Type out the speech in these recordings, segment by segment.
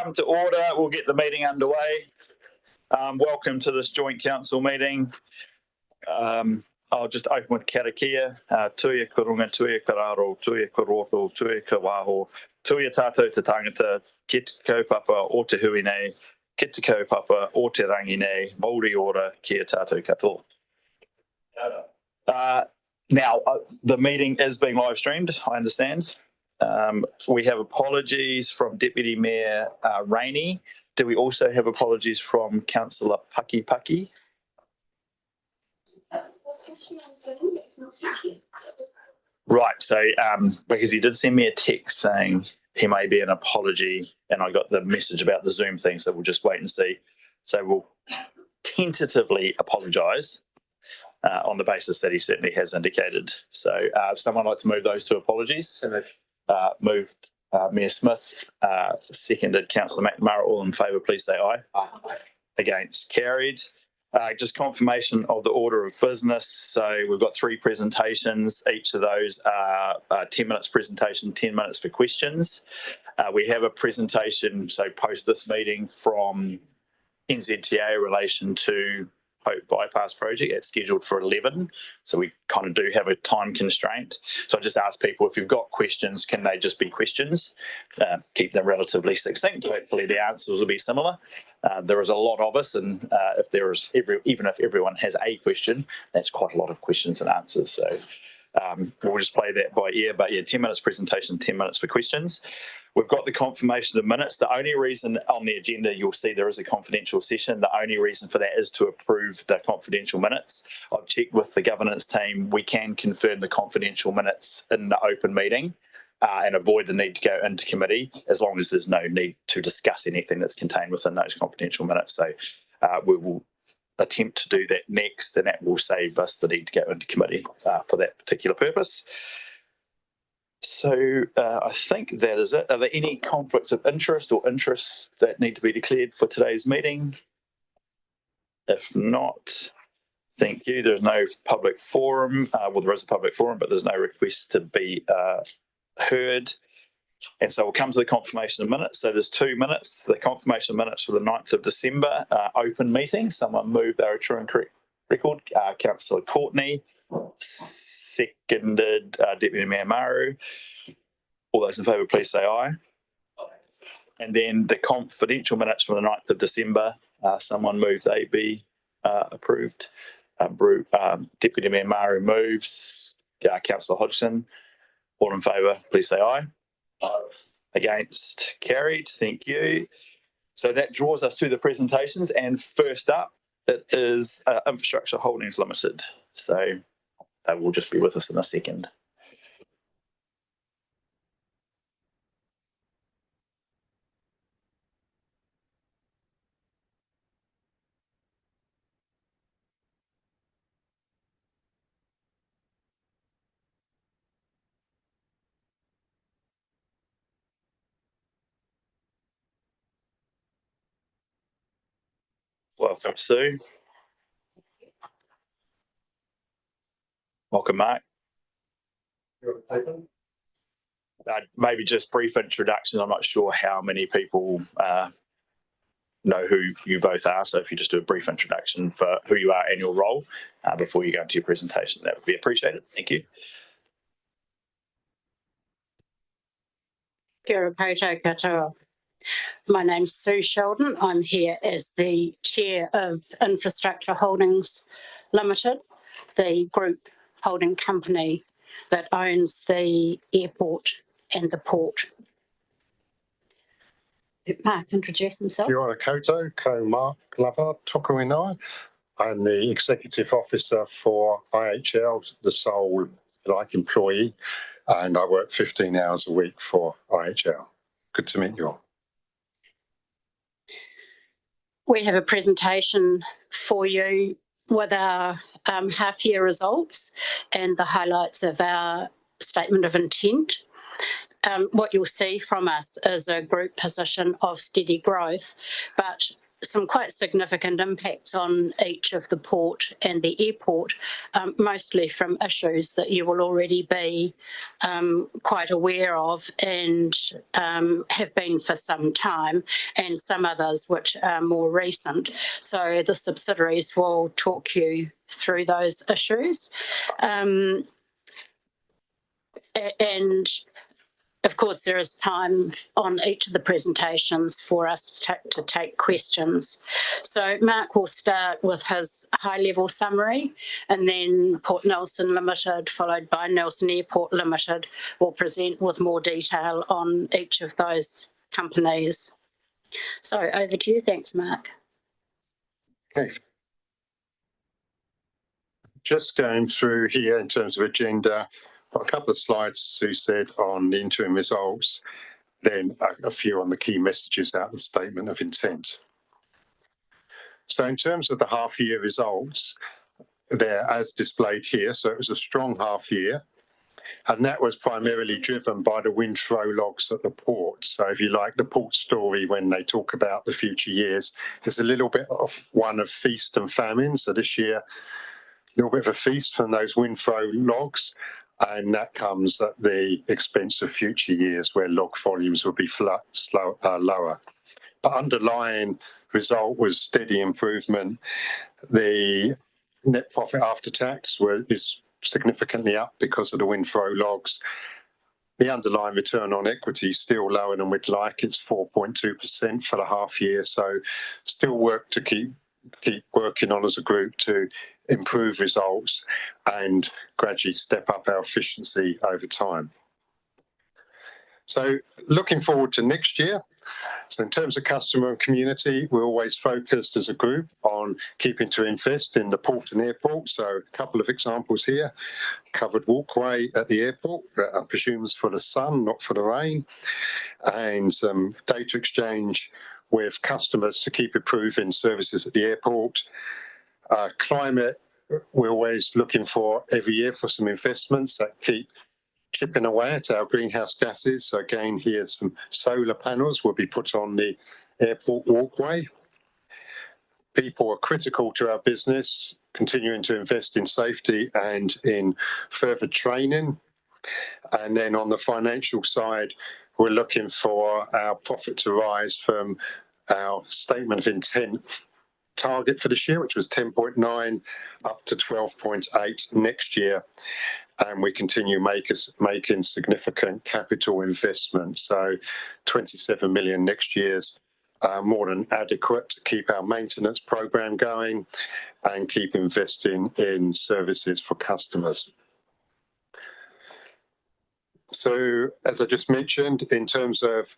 Come to order. We'll get the meeting underway. Welcome to this joint council meeting. I'll just open with karakia. Tuia kurunga, tuia kararo, tuia karotho, tuia kawaho, tuia tātou te tangata, ki te kaupapa o te hui nei, ki te kaupapa o te rangi nei, Māori ora kia tātou katoa. Now, the meeting is being live streamed, I understand. We have apologies from Deputy Mayor Rainey. Do we also have apologies from Councillor Paki Paki? Right, so because he did send me a text saying he may be an apology, and I got the message about the Zoom thing, so we'll just wait and see. So we'll tentatively apologise on the basis that he certainly has indicated. So if someone would like to move those two apologies. Moved Mayor Smith, seconded Councillor McNamara. All in favour, please say aye. Aye. Against, carried. Just confirmation of the order of business. So we've got 3 presentations. Each of those are 10 minutes presentation, 10 minutes for questions. We have a presentation, so post this meeting, from NZTA in relation to Hope Bypass project. It's scheduled for 11, so we kind of do have a time constraint. So I just ask people, if you've got questions, can they just be questions? Keep them relatively succinct. Hopefully the answers will be similar. There is a lot of us, and if there is even if everyone has a question, that's quite a lot of questions and answers. So we'll just play that by ear. But yeah, 10 minutes presentation, 10 minutes for questions. We've got the confirmation of minutes. The only reason on the agenda you'll see there is a confidential session, the only reason for that is to approve the confidential minutes. I've checked with the governance team. We can confirm the confidential minutes in the open meeting and avoid the need to go into committee, as long as there's no need to discuss anything that's contained within those confidential minutes. So we will attempt to do that next, and that will save us the need to go into committee for that particular purpose. So I think that is it. Are there any conflicts of interest or interests that need to be declared for today's meeting? If not, thank you. There's no public forum. Well, there is a public forum, but there's no request to be heard. And so we'll come to the confirmation of minutes. So there's 2 minutes. The confirmation of minutes for the 9th of December, open meeting. Someone moved, they were true and correct record. Councillor Courtney, seconded Deputy Mayor Maru. All those in favour, please say aye. And then the confidential minutes from the 9th of December, someone moved, they be approved. Deputy Mayor Maru moves. Councillor Hodgson, all in favour, please say aye. Aye. Against, carried. Thank you. So that draws us to the presentations, and first up it is Infrastructure Holdings Limited. So they will just be with us in a second. Welcome, Sue. Welcome, Mark. Maybe just brief introduction. I'm not sure how many people know who you both are, so if you just do a brief introduction for who you are and your role before you go into your presentation, that would be appreciated. Thank you. Kia ora koutou katoa. My name's Sue Sheldon. I'm here as the Chair of Infrastructure Holdings Limited, the group holding company that owns the airport and the port. Mark, introduce himself. Kia ora koutou, ko Mark Glover, toku inai. I'm the Executive Officer for IHL, the sole employee, and I work 15 hours a week for IHL. Good to meet you all. We have a presentation for you with our half-year results and the highlights of our statement of intent. What you'll see from us is a group position of steady growth, but some quite significant impacts on each of the port and the airport, mostly from issues that you will already be quite aware of and have been for some time, and some others which are more recent. So the subsidiaries will talk you through those issues. And of course, there is time on each of the presentations for us to take questions. So Mark will start with his high-level summary, and then Port Nelson Limited, followed by Nelson Airport Limited, will present with more detail on each of those companies. So over to you. Thanks, Mark. Okay. Just going through here in terms of agenda, a couple of slides, as Sue said, on the interim results, then a few on the key messages out of the statement of intent. So in terms of the half-year results, they're as displayed here. So it was a strong half-year, and that was primarily driven by the wind throw logs at the port. So if you like the port story, when they talk about the future years, there's a little bit of one of feast and famine. So this year, a little bit of a feast from those wind throw logs, and that comes at the expense of future years where log volumes will be lower. But underlying result was steady improvement. The net profit after tax is significantly up because of the wind throw logs. The underlying return on equity is still lower than we'd like. It's 4.2% for the half year. So still work to keep working on as a group to improve results and gradually step up our efficiency over time. So looking forward to next year. So in terms of customer and community, we're always focused as a group on keeping to invest in the port and airport. So a couple of examples here. Covered walkway at the airport, I presume is for the sun, not for the rain. And some data exchange with customers to keep improving services at the airport. Climate, we're always looking for every year for some investments that keep chipping away at our greenhouse gases. So again, here's some solar panels will be put on the airport walkway. People are critical to our business, continuing to invest in safety and in further training. And then on the financial side, we're looking for our profit to rise from our statement of intent target for this year, which was 10.9 up to 12.8 next year. And we continue making significant capital investments. So 27 million next year's more than adequate to keep our maintenance program going and keep investing in services for customers. So as I just mentioned, in terms of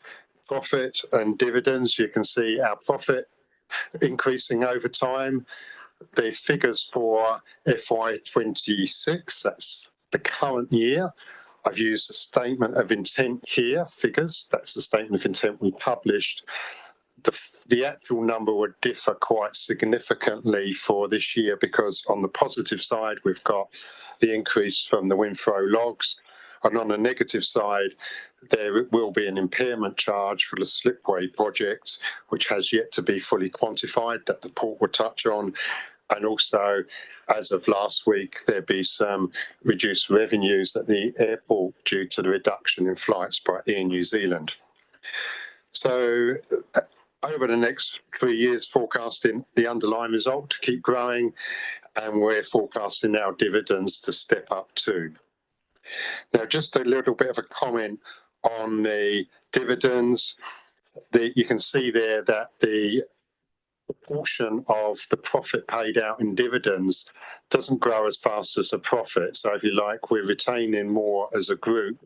profit and dividends, you can see our profit increasing over time. The figures for FY26, that's the current year. I've used a statement of intent here, figures. That's the statement of intent we published. The actual number would differ quite significantly for this year because on the positive side, we've got the increase from the wind throw logs. And on the negative side, there will be an impairment charge for the slipway project, which has yet to be fully quantified, that the port will touch on. And also, as of last week, there'll be some reduced revenues at the airport due to the reduction in flights by Air New Zealand. So over the next 3 years, forecasting the underlying result to keep growing, and we're forecasting our dividends to step up too. Now, just a little bit of a comment on the dividends. You can see there that the portion of the profit paid out in dividends doesn't grow as fast as the profit. So if you like, we're retaining more as a group.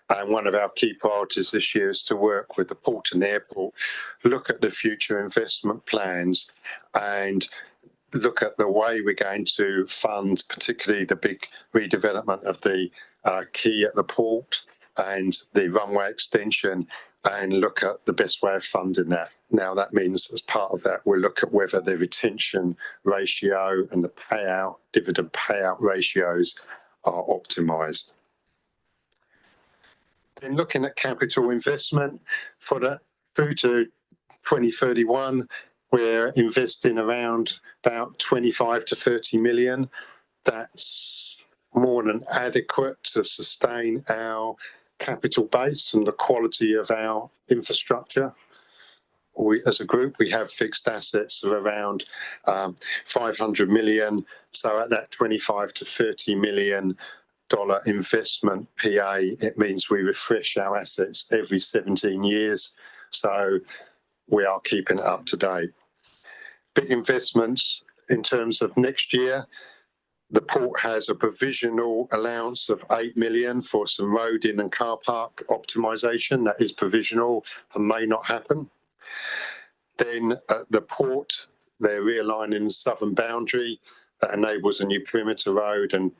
And one of our key priorities this year is to work with the port and airport, look at the future investment plans and look at the way we're going to fund, particularly the big redevelopment of the quay at the port and the runway extension, and look at the best way of funding that. Now, that means as part of that, we'll look at whether the retention ratio and the payout, dividend payout ratios are optimised. Then looking at capital investment for the through to 2031, we're investing around about 25 to 30 million. That's more than adequate to sustain our capital base and the quality of our infrastructure. We, as a group, we have fixed assets of around 500 million. So at that 25 to 30 million dollar investment PA, it means we refresh our assets every 17 years. So we are keeping it up to date. Big investments in terms of next year. The port has a provisional allowance of 8 million for some roading and car park optimisation. That is provisional and may not happen. Then at the port, they're realigning the southern boundary. That enables a new perimeter road and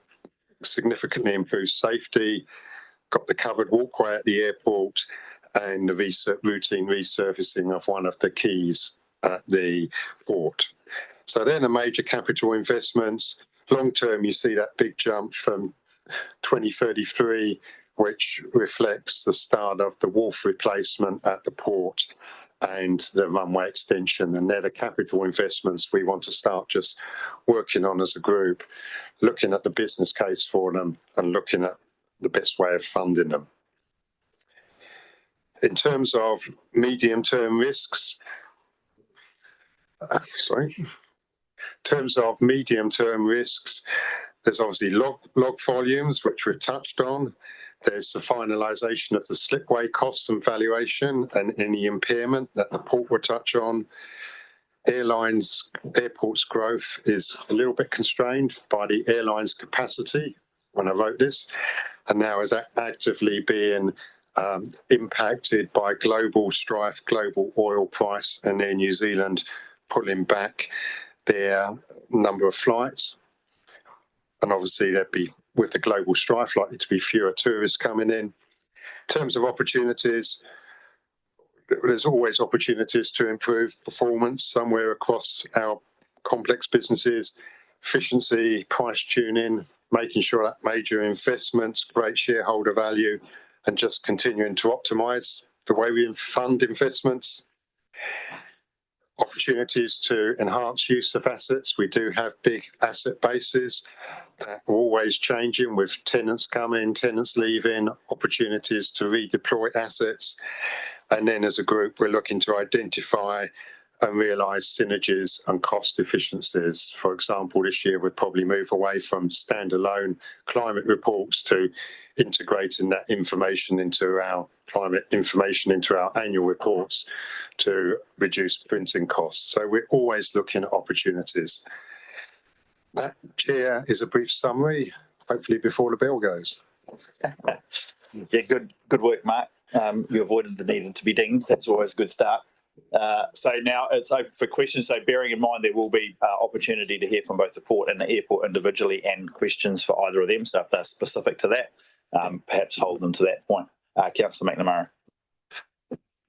significantly improves safety. Got the covered walkway at the airport and the routine resurfacing of one of the quays at the port. So they're the major capital investments. Long term, you see that big jump from 2033, which reflects the start of the wharf replacement at the port and the runway extension. And they're the capital investments we want to start just working on as a group, looking at the business case for them and looking at the best way of funding them. In terms of medium-term risks, there's obviously log volumes, which we've touched on. There's the finalisation of the slipway costs and valuation and any impairment that the port will touch on. Airports growth is a little bit constrained by the airlines' capacity when I wrote this, and now is actively being impacted by global strife, global oil price, and then New Zealand pulling back their number of flights. And obviously there'd be, with the global strife, likely to be fewer tourists coming in. In terms of opportunities, there's always opportunities to improve performance somewhere across our complex businesses, efficiency, price tuning, making sure that major investments create shareholder value, and just continuing to optimise the way we fund investments. Opportunities to enhance use of assets. We do have big asset bases that are always changing with tenants coming, tenants leaving, opportunities to redeploy assets. And then as a group, we're looking to identify and realise synergies and cost efficiencies. For example, this year we'd probably move away from standalone climate reports to integrating that information into our climate information into our annual reports to reduce printing costs. So we're always looking at opportunities. That, Chair, is a brief summary, hopefully before the bell goes. Yeah, good work, Mark. You avoided the needing to be dinged. That's always a good start. So now it's open for questions. So bearing in mind there will be opportunity to hear from both the port and the airport individually and questions for either of them. So if they're specific to that, perhaps hold them to that point. Councillor McNamara.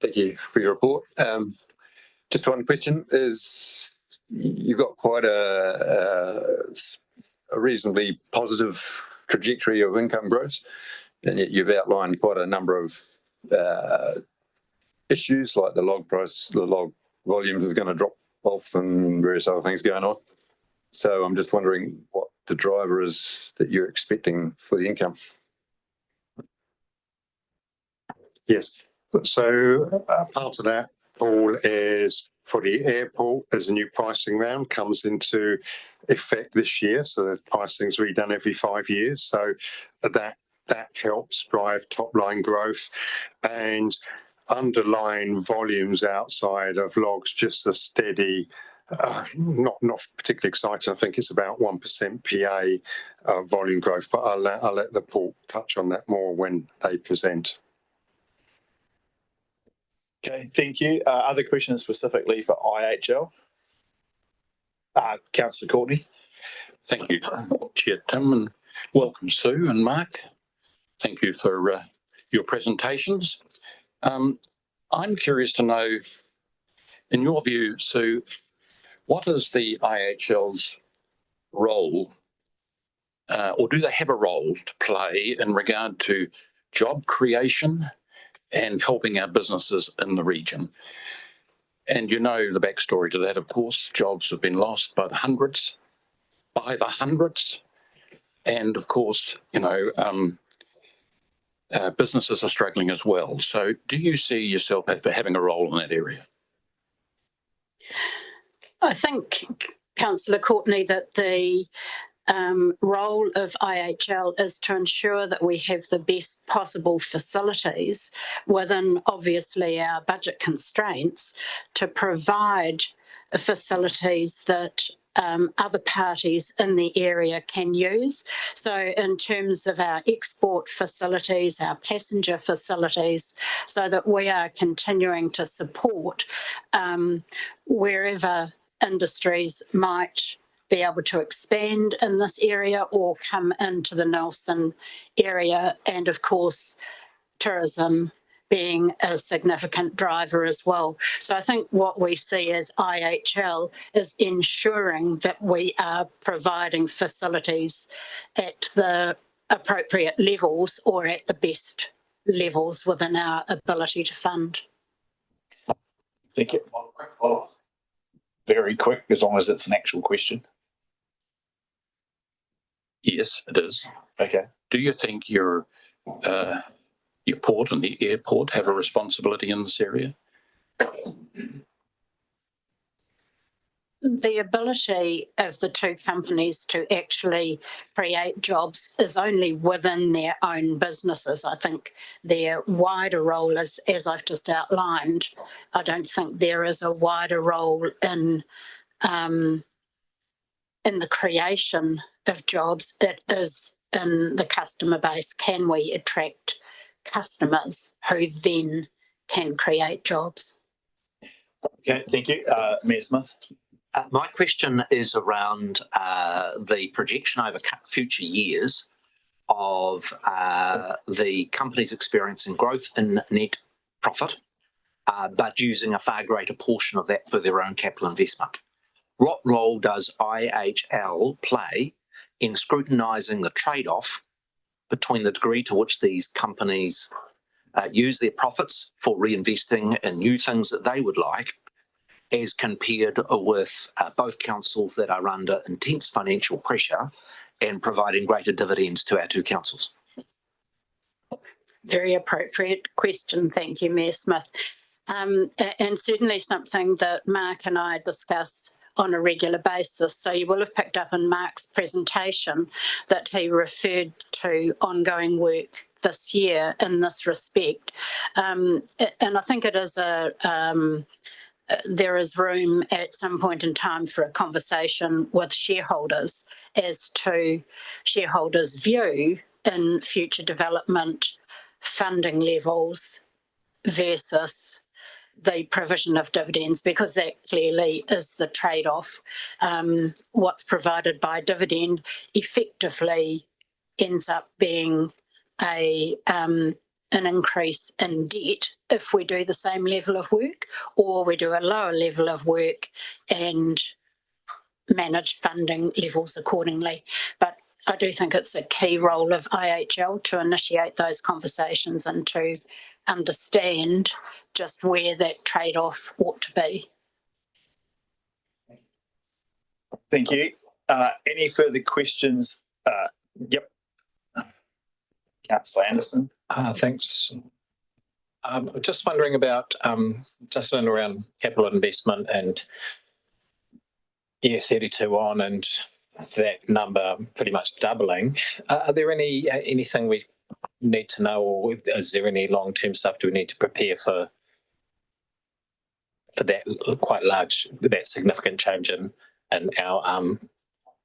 Thank you for your report. Just one question is, you've got quite a reasonably positive trajectory of income growth, and yet you've outlined quite a number of issues like the log price, the log volumes are going to drop off and various other things going on. So I'm just wondering what the driver is that you're expecting for the income. Yes. So part of that, Paul, is for the airport as a new pricing round comes into effect this year. So the pricing's redone every 5 years. So that helps drive top line growth, and underlying volumes outside of logs, just a steady, not particularly exciting. I think it's about 1% PA volume growth, but I'll let the port touch on that more when they present. Okay, thank you. Other questions specifically for IHL? Councillor Courtney. Thank you, Chair Tim, and welcome Sue and Mark. Thank you for your presentations. I'm curious to know, in your view, Sue, what is the IHL's role, or do they have a role to play in regard to job creation and helping our businesses in the region? And you know the backstory to that, of course. Jobs have been lost by the hundreds. And of course, businesses are struggling as well. So do you see yourself having a role in that area? I think, Councillor Courtney, that the role of IHL is to ensure that we have the best possible facilities within, obviously, our budget constraints to provide facilities that other parties in the area can use. So in terms of our export facilities, our passenger facilities, so that we are continuing to support wherever industries might be able to expand in this area or come into the Nelson area, and of course tourism being a significant driver as well. So I think what we see as IHL is ensuring that we are providing facilities at the appropriate levels or at the best levels within our ability to fund. Thank you. Very quick, as long as it's an actual question. Yes, it is. Okay. Do you think your port and the airport have a responsibility in this area? The ability of the two companies to actually create jobs is only within their own businesses. I think their wider role is, as I've just outlined, I don't think there is a wider role in the creation of jobs. It is in the customer base. Can we attract customers who then can create jobs? Okay, thank you. Mayor Smith. My question is around the projection over future years of the companies experiencing growth in net profit, but using a far greater portion of that for their own capital investment. What role does IHL play in scrutinising the trade-off between the degree to which these companies use their profits for reinvesting in new things that they would like, as compared with both councils that are under intense financial pressure and providing greater dividends to our two councils? Very appropriate question. Thank you, Mayor Smith. And certainly something that Mark and I discuss on a regular basis. So you will have picked up in Mark's presentation that he referred to ongoing work this year in this respect. And I think it is there is room at some point in time for a conversation with shareholders as to shareholders' view in future development funding levels versus the provision of dividends, because that clearly is the trade-off. What's provided by dividend effectively ends up being an increase in debt if we do the same level of work, or we do a lower level of work and manage funding levels accordingly. But I do think it's a key role of IHL to initiate those conversations and to understand just where that trade-off ought to be. Thank you. Any further questions? Yep. Councillor Anderson. Thanks. Just wondering about just around capital investment and year 32 on, and that number pretty much doubling. Are there anything we need to know, or is there any long-term stuff do we need to prepare for that quite large, that significant change in our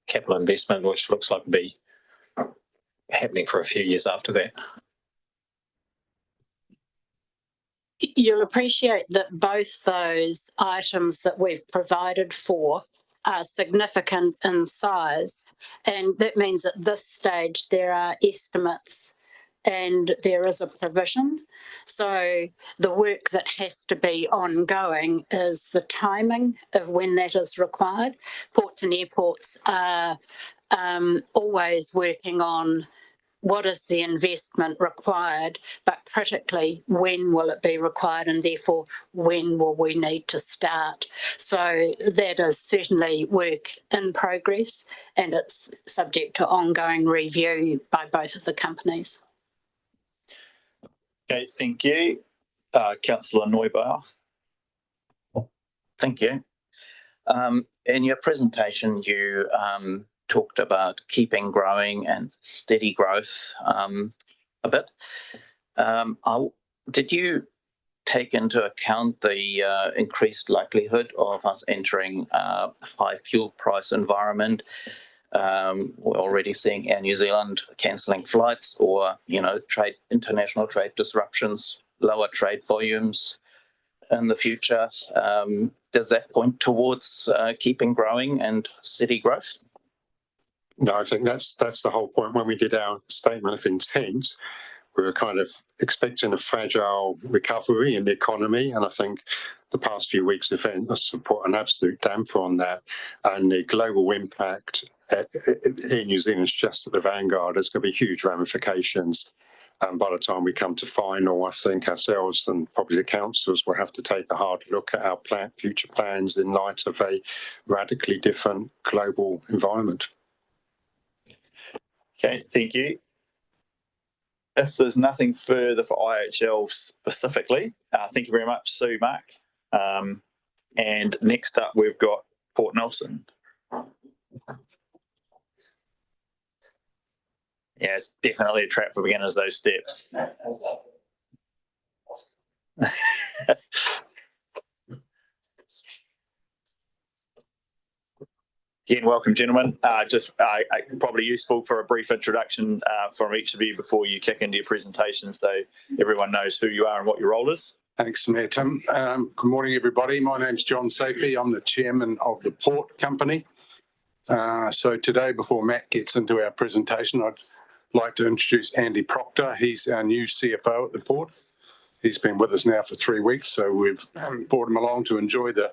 capital investment, which looks like to be happening for a few years after that? You'll appreciate that both those items that we've provided for are significant in size, and that means at this stage there are estimates and there is a provision. So the work that has to be ongoing is the timing of when that is required. Ports and airports are always working on what is the investment required, but critically, when will it be required, and therefore, when will we need to start? So that is certainly work in progress, and it's subject to ongoing review by both of the companies. Okay, thank you. Councillor Neubauer. Thank you. In your presentation, you talked about keeping growing and steady growth a bit. Did you take into account the increased likelihood of us entering a high fuel price environment? We're already seeing Air New Zealand cancelling flights, or international trade disruptions, lower trade volumes in the future. Does that point towards keeping growing and steady growth? No, I think that's the whole point. When we did our statement of intent, we were kind of expecting a fragile recovery in the economy, and I think the past few weeks' event has put an absolute damper on that, and the global impact in New Zealand's just at the vanguard. There's going to be huge ramifications. And by the time we come to final, I think ourselves and probably the councils will have to take a hard look at our future plans in light of a radically different global environment. Okay, thank you. If there's nothing further for IHL specifically, thank you very much, Sue, Mark. And next up, we've got Port Nelson. Yeah, it's definitely a trap for beginners, those steps. Again, welcome, gentlemen. Probably useful for a brief introduction from each of you before you kick into your presentation, so everyone knows who you are and what your role is. Thanks, Mayor Tim. Good morning, everybody. My name's John Safey. I'm the chairman of the Port Company. So today, before Matt gets into our presentation, I'd like to introduce Andy Proctor. He's our new CFO at the Port. He's been with us now for 3 weeks, so we've brought him along to enjoy the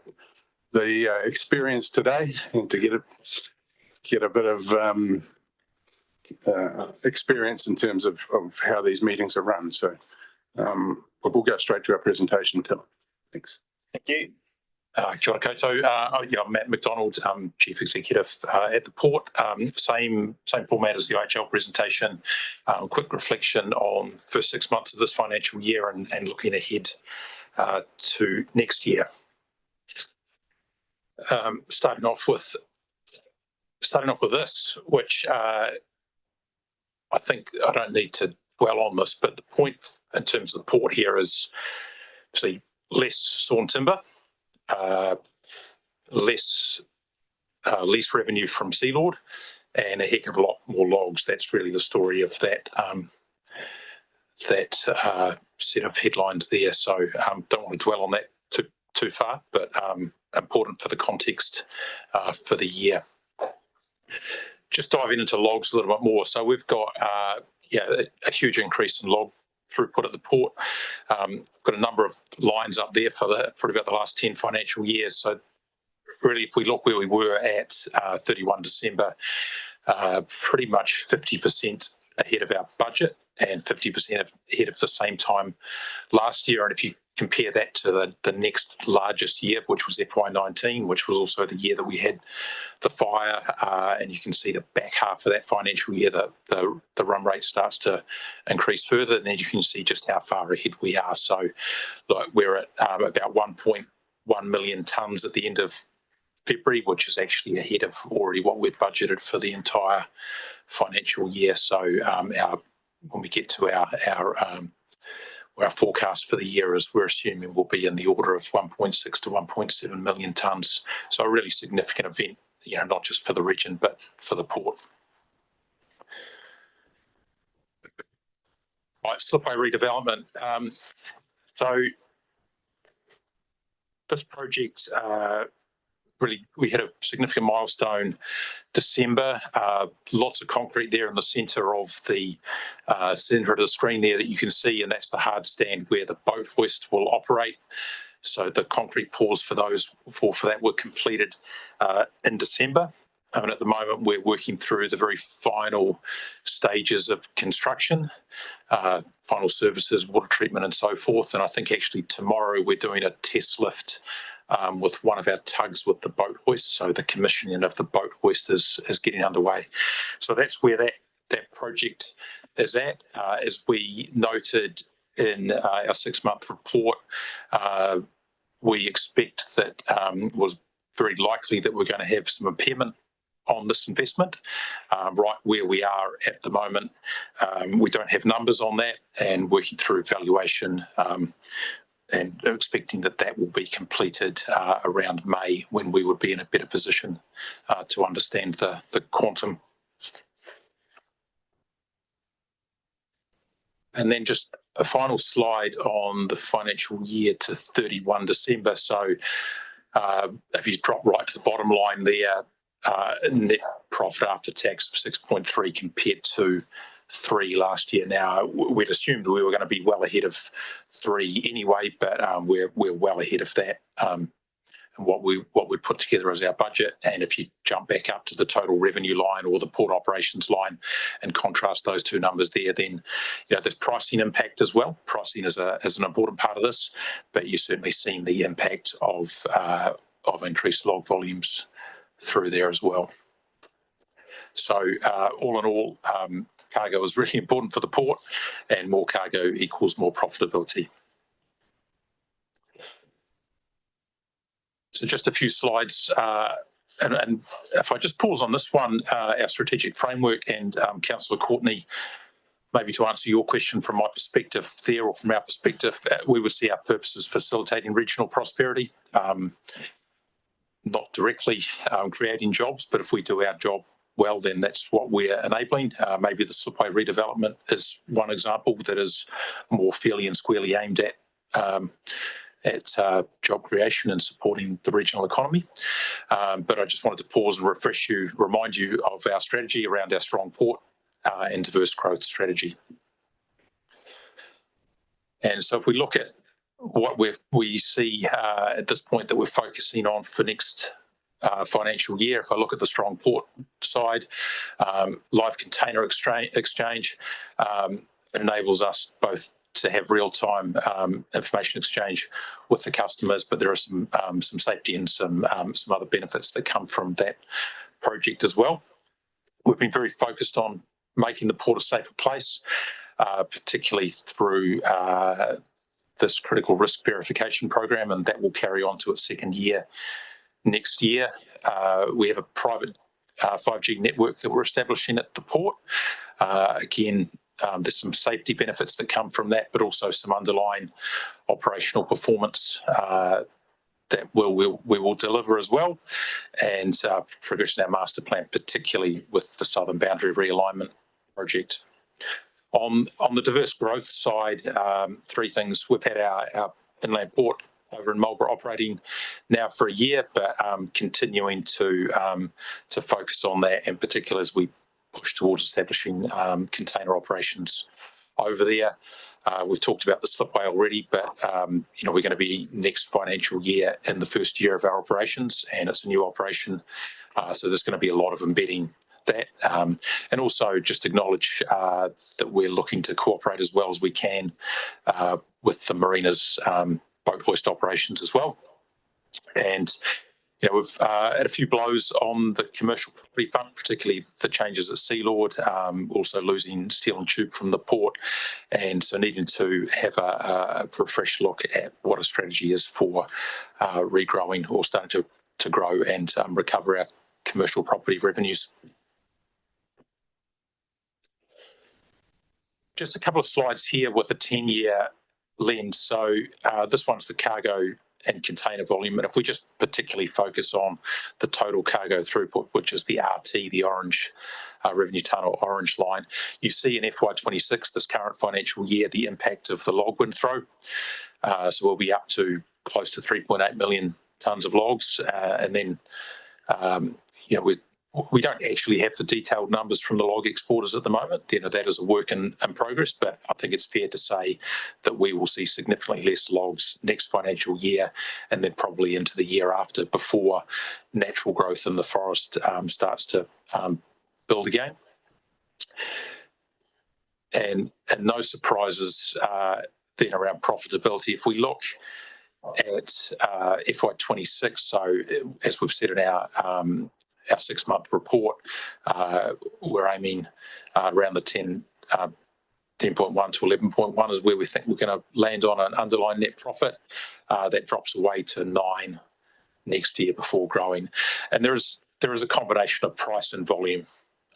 experience today and to get a bit of experience in terms of how these meetings are run. So we'll go straight to our presentation, Tim. Thanks. Thank you. Kia ora koutou. I'm Matt McDonald, Chief Executive at the Port. Same format as the IHL presentation. Quick reflection on the first 6 months of this financial year and looking ahead to next year. Starting off with this, which I think I don't need to dwell on this, but the point in terms of the Port here is obviously less sawn timber, less lease revenue from Sealord, and a heck of a lot more logs. That's really the story of that set of headlines there. So don't want to dwell on that too far, but important for the context for the year. Just diving into logs a little bit more. So we've got a huge increase in log throughput at the Port. Got a number of lines up there for probably about the last 10 financial years. So really, if we look where we were at 31 December, pretty much 50% ahead of our budget and 50% ahead of the same time last year. And if you compare that to the next largest year, which was FY19, which was also the year that we had the fire, and you can see the back half of that financial year, the run rate starts to increase further, and then you can see just how far ahead we are. So we're at about 1.1 million tonnes at the end of February, which is actually ahead of already what we'd budgeted for the entire financial year. So when we get to our forecast for the year, is we're assuming we'll be in the order of 1.6 to 1.7 million tonnes. So a really significant event, not just for the region, but for the Port. Right, slipway redevelopment. So this project, really, we had a significant milestone December. Lots of concrete there in the centre of the screen there that you can see, and that's the hard stand where the boat hoist will operate. So the concrete pours for that were completed in December. And at the moment, we're working through the very final stages of construction, final services, water treatment, and so forth. And I think actually tomorrow we're doing a test lift with one of our tugs with the boat hoist. So the commissioning of the boat hoist is getting underway. So that's where that project is at. As we noted in our 6-month report, we expect that was very likely that we're going to have some impairment on this investment. Right where we are at the moment, we don't have numbers on that, and working through valuation and expecting that will be completed around May, when we would be in a better position to understand the quantum. And then just a final slide on the financial year to 31 December. So if you drop right to the bottom line there, net profit after tax of 6.3 compared to 3 last year. Now, we'd assumed we were going to be well ahead of 3 anyway, but we're well ahead of that. And what we'd put together as our budget. And if you jump back up to the total revenue line or the port operations line and contrast those two numbers there, then there's pricing impact as well. Pricing is an important part of this, but you've certainly seen the impact of increased log volumes through there as well. So all in all, cargo is really important for the port, and more cargo equals more profitability. So just a few slides, and if I just pause on this one, our strategic framework, and Councillor Courtney, maybe to answer your question from my perspective there, or from our perspective, we would see our purpose as facilitating regional prosperity, not directly creating jobs, but if we do our job well, then that's what we're enabling. Maybe the slipway redevelopment is one example that is more fairly and squarely aimed at job creation and supporting the regional economy. But I just wanted to pause and remind you of our strategy around our strong port and diverse growth strategy. And so if we look at what we see at this point that we're focusing on for next financial year, if I look at the strong port side, live container exchange enables us both to have real-time information exchange with the customers, but there are some safety and some other benefits that come from that project as well. We've been very focused on making the port a safer place, particularly through this critical risk verification program, and that will carry on to its 2nd year next year. We have a private 5G network that we're establishing at the port. Again, there's some safety benefits that come from that, but also some underlying operational performance that we will deliver as well, and progressing our master plan, particularly with the Southern Boundary Realignment project. On the diverse growth side, 3 things. We've had our inland port over in Marlborough operating now for a year, but continuing to focus on that, in particular as we push towards establishing container operations over there. We've talked about the slipway already, but we're going to be next financial year in the 1st year of our operations, and it's a new operation, so there's going to be a lot of embedding that, and also just acknowledge that we're looking to cooperate as well as we can with the marinas boat hoist operations as well. And we've had a few blows on the commercial property front, particularly the changes at Sealord, also losing Steel and Tube from the port, and so needing to have a fresh look at what a strategy is for regrowing or starting to grow and recover our commercial property revenues. Just a couple of slides here with a 10-year lens. So this one's the cargo and container volume, and if we just particularly focus on the total cargo throughput, which is the RT, the orange revenue tunnel, orange line, you see in FY26, this current financial year, the impact of the log windthrow. So we'll be up to close to 3.8 million tonnes of logs, and then we're we don't actually have the detailed numbers from the log exporters at the moment. That is a work in progress, but I think it's fair to say that we will see significantly less logs next financial year and then probably into the year after before natural growth in the forest starts to build again. And no surprises then around profitability. If we look at FY26, so as we've said in our 6-month report, we're aiming around the 10.1 to 11.1 is where we think we're going to land on an underlying net profit. That drops away to 9 next year before growing. And there is a combination of price and volume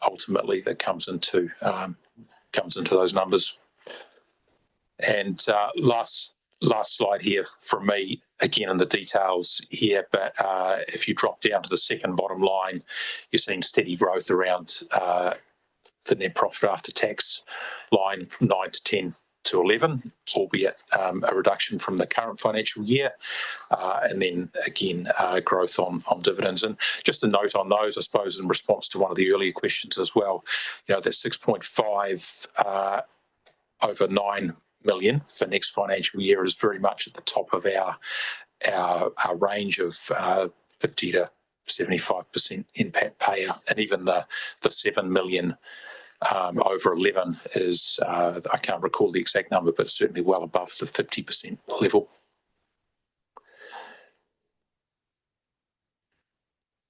ultimately that comes into those numbers. And last slide here from me, again in the details here, but if you drop down to the second bottom line, you're seeing steady growth around the net profit after tax line from 9 to 10 to 11, albeit a reduction from the current financial year, and then again growth on dividends. And just a note on those, I suppose, in response to one of the earlier questions as well, that 6.5 over 9 million for next financial year is very much at the top of our range of 50 to 75% impact payout, and even the 7 million over 11 is I can't recall the exact number, but certainly well above the 50% level.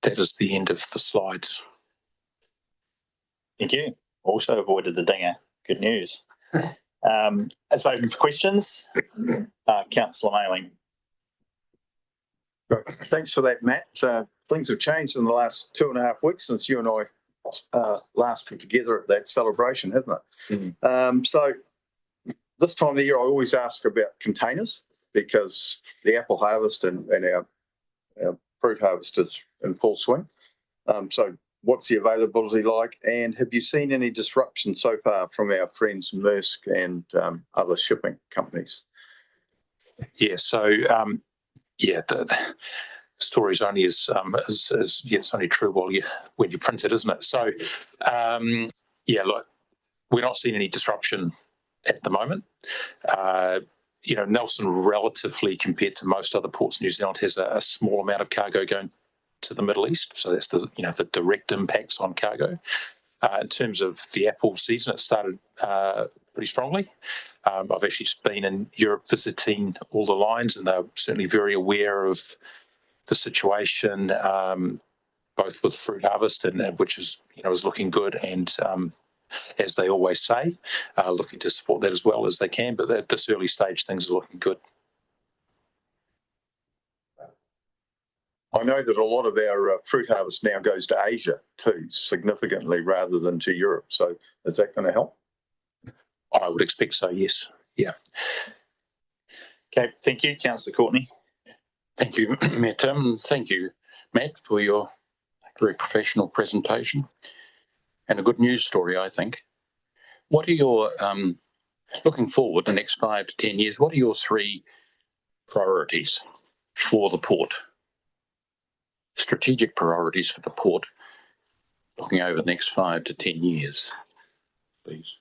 That is the end of the slides. Thank you. Also avoided the dinger. Good news. It's open for questions. Councillor Mayling. Right. Thanks for that, Matt. Things have changed in the last 2.5 weeks since you and I last were together at that celebration, hasn't it? Mm-hmm. So this time of the year, I always ask about containers because the apple harvest and our fruit harvest is in full swing. So what's the availability like, and have you seen any disruption so far from our friends Maersk and other shipping companies? Yeah, so the story's only as it's only true when you print it, isn't it? So look, we're not seeing any disruption at the moment. Nelson, relatively compared to most other ports in New Zealand, has a small amount of cargo going to the Middle East, so that's the direct impacts on cargo. In terms of the apple season, it started pretty strongly. I've actually just been in Europe visiting all the lines, and they're certainly very aware of the situation, both with fruit harvest and which is looking good, and as they always say, looking to support that as well as they can. But at this early stage, things are looking good. I know that a lot of our fruit harvest now goes to Asia too, significantly rather than to Europe. So is that going to help? I would expect so, yes. Yeah. Okay, thank you. Councillor Courtney. Thank you, Matt. Thank you, Matt, for your very professional presentation and a good news story, I think. What are your, looking forward the next 5 to 10 years, what are your 3 priorities for the port? Strategic priorities for the port, looking over the next 5 to 10 years, please.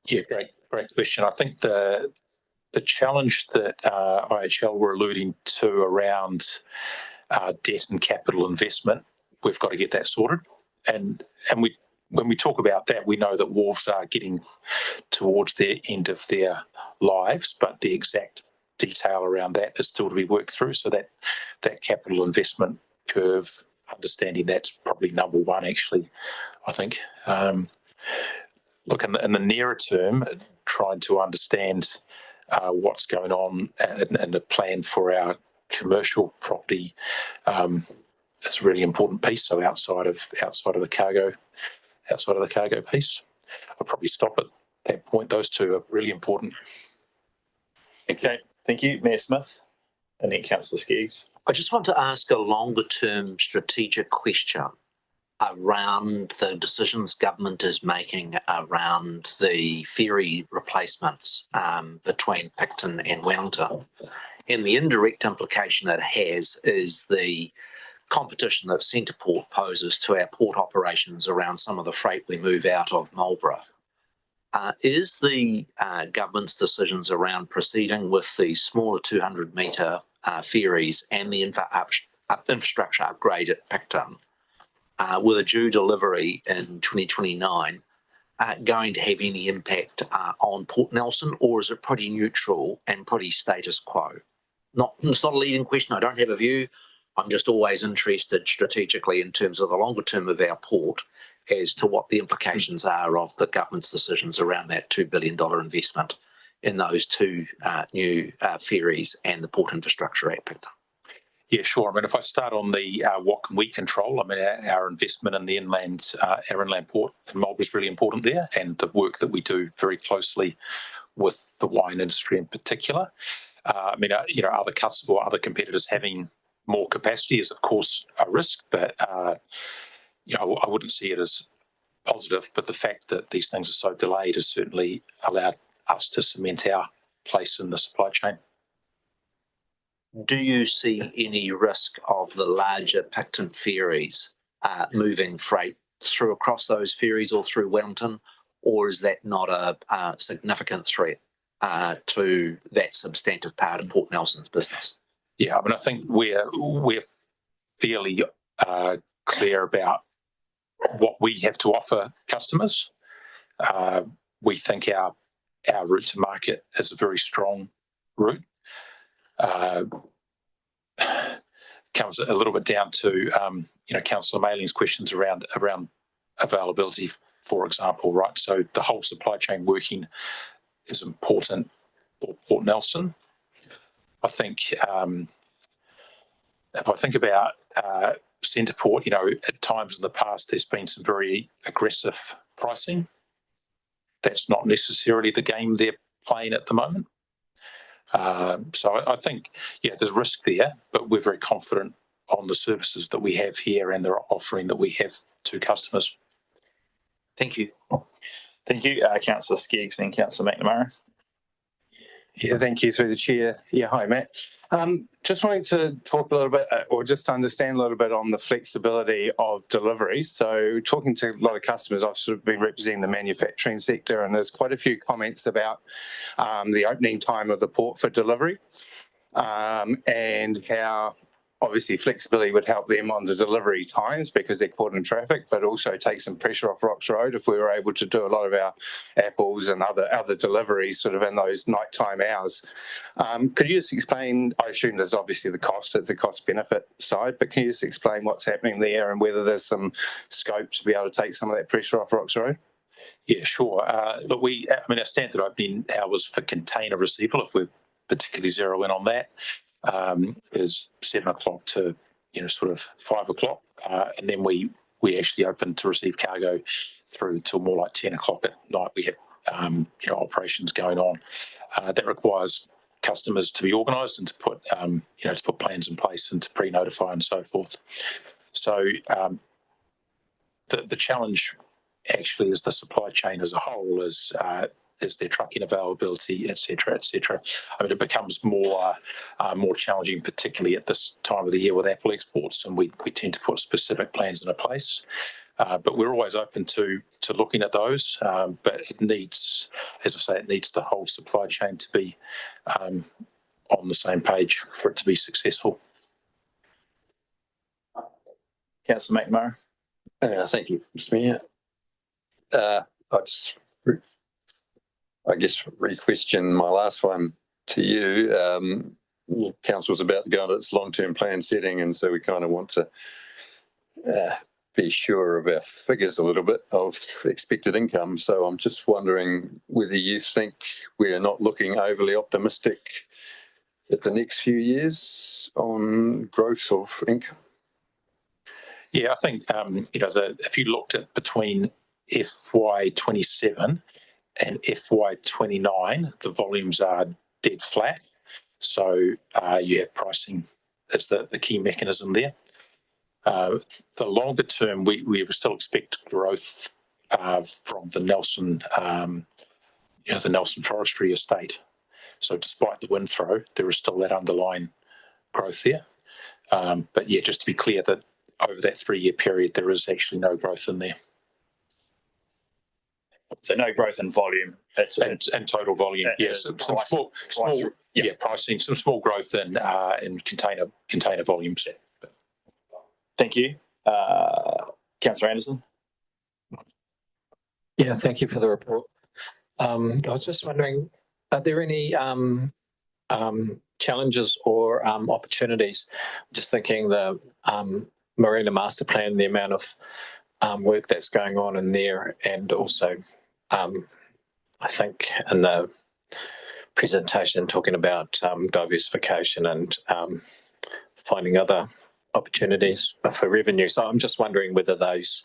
Yeah, great question. I think the challenge that IHL were alluding to around debt and capital investment, we've got to get that sorted. And when we talk about that, we know that wharves are getting towards the end of their lives, but the exact detail around that is still to be worked through. So that capital investment curve, understanding that's probably number one, actually, I think. Look, in the nearer term, trying to understand what's going on and the plan for our commercial property is a really important piece. So outside of the cargo piece, I'll probably stop at that point. Those two are really important. Okay, thank you, Mayor Smith, and then Councillor Skeggs. I just want to ask a longer term strategic question around the decisions government is making around the ferry replacements between Picton and Wellington. And the indirect implication it has is the competition that Centreport poses to our port operations around some of the freight we move out of Marlborough. Is the government's decisions around proceeding with the smaller 200-metre ferries and the infrastructure upgrade at Picton with a due delivery in 2029 going to have any impact on Port Nelson, or is it pretty neutral and pretty status quo? It's not a leading question. I don't have a view. I'm just always interested strategically in terms of the longer term of our port as to what the implications are of the government's decisions around that $2 billion investment in those two new ferries and the port infrastructure at Picton. Yeah, sure. I mean, if I start on the what can we control, I mean, our investment in the our inland port in Marlborough is really important there, and the work that we do very closely with the wine industry in particular. I mean, other customers or other competitors having more capacity is, of course, a risk, but I wouldn't see it as positive. But the fact that these things are so delayed has certainly allowed us to cement our place in the supply chain. Do you see any risk of the larger Picton ferries moving freight through across those ferries or through Wellington, or is that not a significant threat to that substantive part of Port Nelson's business? Yeah, I mean, I think we're fairly clear about what we have to offer customers. We think our route to market is a very strong route. Comes a little bit down to Councillor Mayling's questions around availability, for example, right? So the whole supply chain working is important for Port Nelson. I think if I think about Centreport, at times in the past there's been some very aggressive pricing. That's not necessarily the game they're playing at the moment. So I think, there's risk there, but we're very confident on the services that we have here and the offering that we have to customers. Thank you. Thank you, Councillor Skeggs and Councillor McNamara. Yeah, thank you through the chair. Yeah, hi, Matt. Just wanting to talk a little bit or just understand a little bit on the flexibility of deliveries. So talking to a lot of customers, I've sort of been representing the manufacturing sector, and there's quite a few comments about the opening time of the port for delivery and how obviously flexibility would help them on the delivery times because they're caught in traffic, but also take some pressure off Rocks Road if we were able to do a lot of our apples and other deliveries sort of in those nighttime hours. Could you just explain, I assume there's obviously the cost, it's a cost benefit side, but can you just explain what's happening there and whether there's some scope to be able to take some of that pressure off Rocks Road? Yeah, sure. Look, our standard opening hours for container receival, if we particularly zero in on that, is 7 o'clock to sort of 5 o'clock, and then we actually open to receive cargo through till more like 10 o'clock at night. We have operations going on. That requires customers to be organised and to put plans in place and to pre-notify and so forth. So the challenge actually is the supply chain as a whole is their trucking availability, et cetera, et cetera. I mean, it becomes more challenging, particularly at this time of the year with apple exports, and we tend to put specific plans into place. But we're always open to looking at those. But it needs, as I say, it needs the whole supply chain to be on the same page for it to be successful. Councillor McNamara. Thank you, Mr. Mayor. I guess re-question my last one to you. Council's about to go into its long-term plan setting, and so we kind of want to be sure of our figures a little bit of expected income. So I'm just wondering whether you think we're not looking overly optimistic at the next few years on growth of income. Yeah, I think if you looked at between FY27 and FY29, the volumes are dead flat. So you have pricing as the key mechanism there. The longer term, we still expect growth from the Nelson, the Nelson Forestry Estate. So despite the wind throw, there is still that underlying growth there. But yeah, just to be clear that over that 3-year period, there is actually no growth in there. So no growth in volume. And total volume, yes. Some small, pricing, some small growth in container volumes. Thank you. Councillor Anderson. Yeah, thank you for the report. I was just wondering, are there any challenges or opportunities? Just thinking the Marina Master Plan, the amount of work that's going on in there, and also I think in the presentation talking about diversification and finding other opportunities for revenue. So I'm just wondering whether those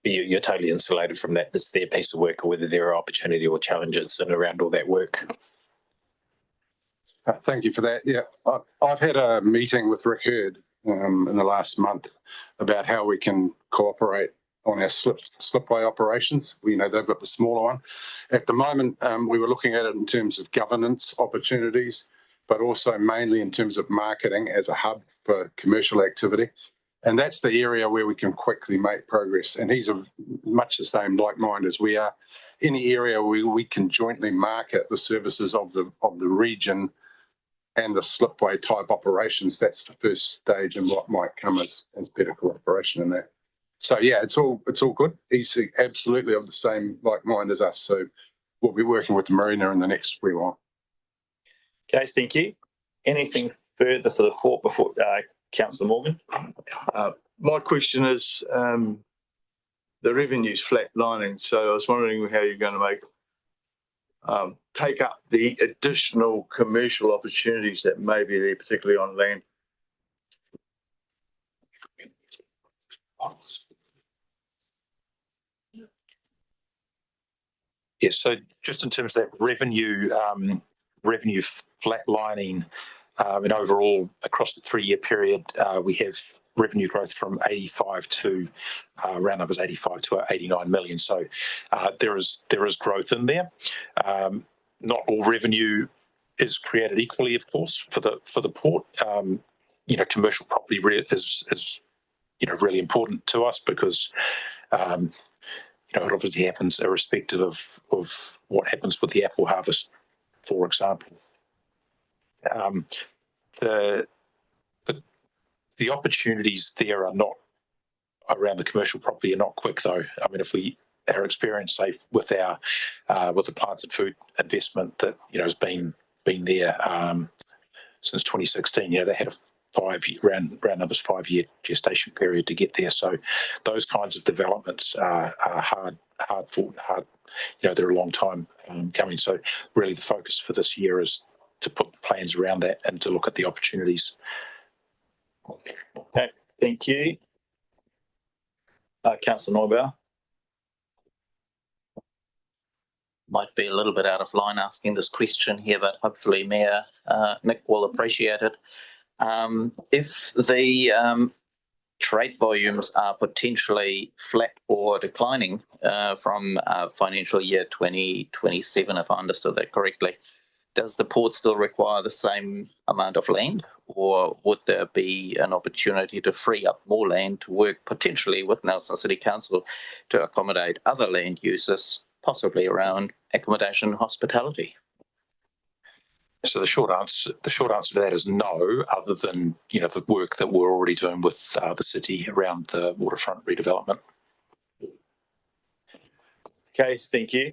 you're totally insulated from that. It's their piece of work, or whether there are opportunity or challenges in around all that work. Thank you for that. Yeah, I've had a meeting with Rick Hurd in the last month about how we can cooperate on our slipway operations. We know they've got the smaller one. At the moment, we were looking at it in terms of governance opportunities, but also mainly in terms of marketing as a hub for commercial activity. And that's the area where we can quickly make progress. And he's much the same like mind as we are. Any area where we can jointly market the services of the region and the slipway type operations, that's the first stage and what might come as better cooperation in that. So yeah, it's all good. He's absolutely of the same like mind as us. So we'll be working with the Marina in the next wee while. Okay, thank you. Anything further for the port before Councillor Morgan? My question is, the revenue's flatlining, so I was wondering how you're going to make take up the additional commercial opportunities that may be there, particularly on land. Yes, so just in terms of that revenue flatlining, and overall across the 3-year period, we have revenue growth from 85 to round numbers 85 to 89 million. So there is growth in there. Not all revenue is created equally, of course, for the port. Commercial property is really important to us because it obviously happens irrespective of what happens with the apple harvest, for example. The opportunities there are not around the commercial property are not quick though. I mean, our experience, say, with the plants and food investment that has been there since 2016. They had a 5-year round numbers 5-year gestation period to get there. So those kinds of developments are hard fought, hard. They're a long time coming. So really, the focus for this year is to put plans around that and to look at the opportunities. Okay, thank you. Councillor Neubauer. Might be a little bit out of line asking this question here, but hopefully Mayor Nick will appreciate it. If the trade volumes are potentially flat or declining from financial year 2027, if I understood that correctly, does the port still require the same amount of land, or would there be an opportunity to free up more land to work potentially with Nelson City Council to accommodate other land uses, possibly around accommodation and hospitality? So the short answer to that is no, other than the work that we're already doing with the city around the waterfront redevelopment. Okay, thank you.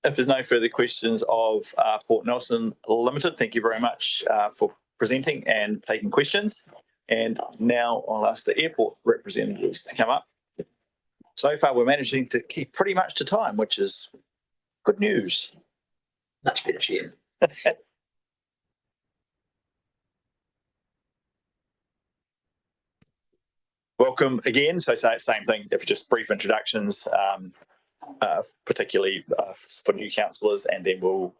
If there's no further questions of Port Nelson Limited, thank you very much for presenting and taking questions. And now I'll ask the airport representatives to come up. So far, we're managing to keep pretty much to time, which is good news. Much better, Chair. Welcome again. So same thing, if just brief introductions, particularly for new councillors, and then we'll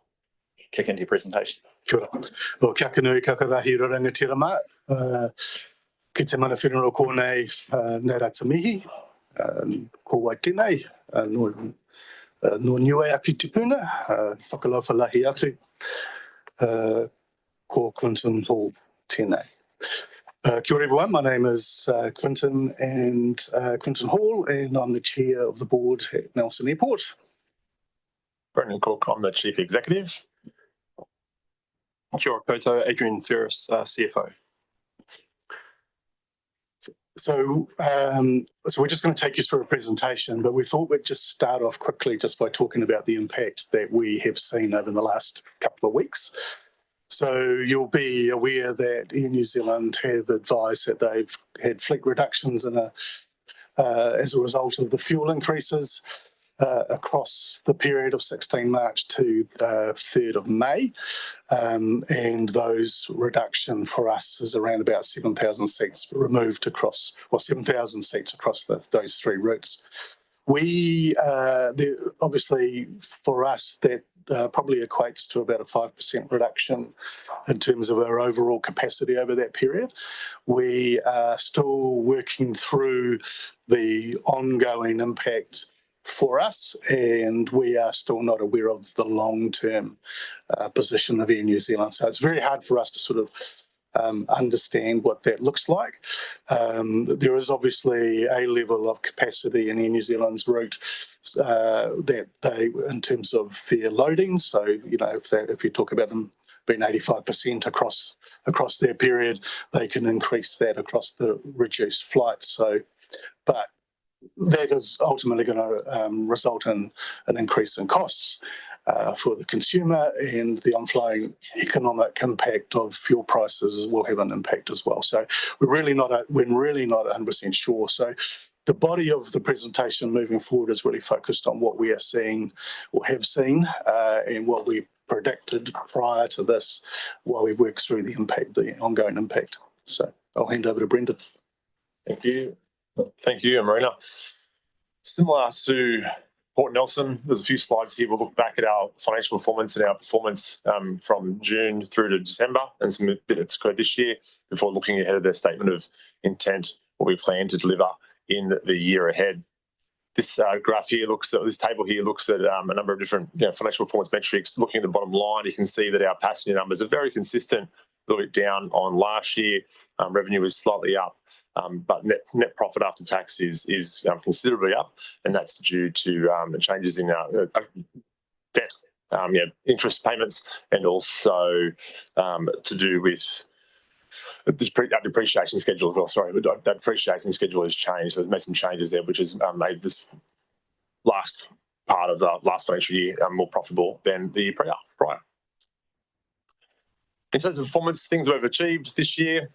kick into your presentation. Kia ora. Well, kia kanui kakarahi rangatira mā. Ki te mana whenua ko nei nei rata mihi. Ko wai tēnei. No niue aki te puna. Whakalauwhalahi atu. Ko Clinton Hall Tēnei. Kia ora everyone, my name is Quinton Hall, and I'm the chair of the board at Nelson Airport. Brendan Cook, I'm the Chief Executive. Kia ora koutou, Adrian Ferris, CFO. So we're just going to take you through a presentation, but we thought we'd just start off quickly just by talking about the impact that we have seen over the last couple of weeks. So you'll be aware that Air New Zealand have advised that they've had fleet reductions as a result of the fuel increases across the period of 16 March to 3rd of May. And those reduction for us is around about 7,000 seats removed across, well, 7,000 seats across those three routes. Obviously for us, that probably equates to about a 5% reduction in terms of our overall capacity over that period. We are still working through the ongoing impact for us, and we are still not aware of the long-term position of Air New Zealand. So it's very hard for us to sort of understand what that looks like. There is obviously a level of capacity in Air New Zealand's route that they, in terms of their loading. So, you know, if you talk about them being 85% across their period, they can increase that across the reduced flights. So, but that is ultimately going to result in an increase in costs for the consumer, and the on-flying economic impact of fuel prices will have an impact as well. So we're really not 100% sure. So the body of the presentation moving forward is really focused on what we are seeing or have seen and what we predicted prior to this while we work through the impact, the ongoing impact. So I'll hand over to Brendan. Thank you. Thank you, Marina. Similar to Port Nelson, there's a few slides here. We'll look back at our financial performance and our performance from June through to December and some bit that's occurred this year before looking ahead of their statement of intent, what we plan to deliver in the year ahead. This graph here this table here looks at a number of different financial performance metrics. Looking at the bottom line, you can see that our passenger numbers are very consistent, a little bit down on last year. Revenue is slightly up, but net profit after tax is considerably up, and that's due to changes in our debt, interest payments, and also to do with the depreciation schedule as well. Sorry, but that depreciation schedule has changed. There's made some changes there, which has made this last part of the last financial year more profitable than the year prior. In terms of performance, things we've achieved this year,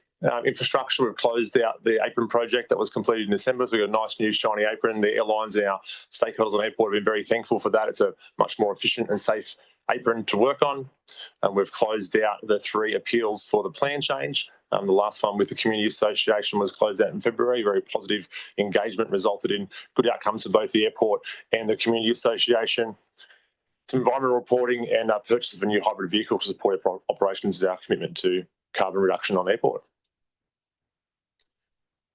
infrastructure, we've closed out the apron project that was completed in December. So we've got a nice new shiny apron. The airlines and our stakeholders on airport have been very thankful for that. It's a much more efficient and safe apron to work on. And we've closed out the 3 appeals for the plan change. The last one with the Community Association was closed out in February. Very positive engagement, resulted in good outcomes for both the airport and the Community Association. Some environmental reporting and purchase of a new hybrid vehicle to support our operations is our commitment to carbon reduction on airport.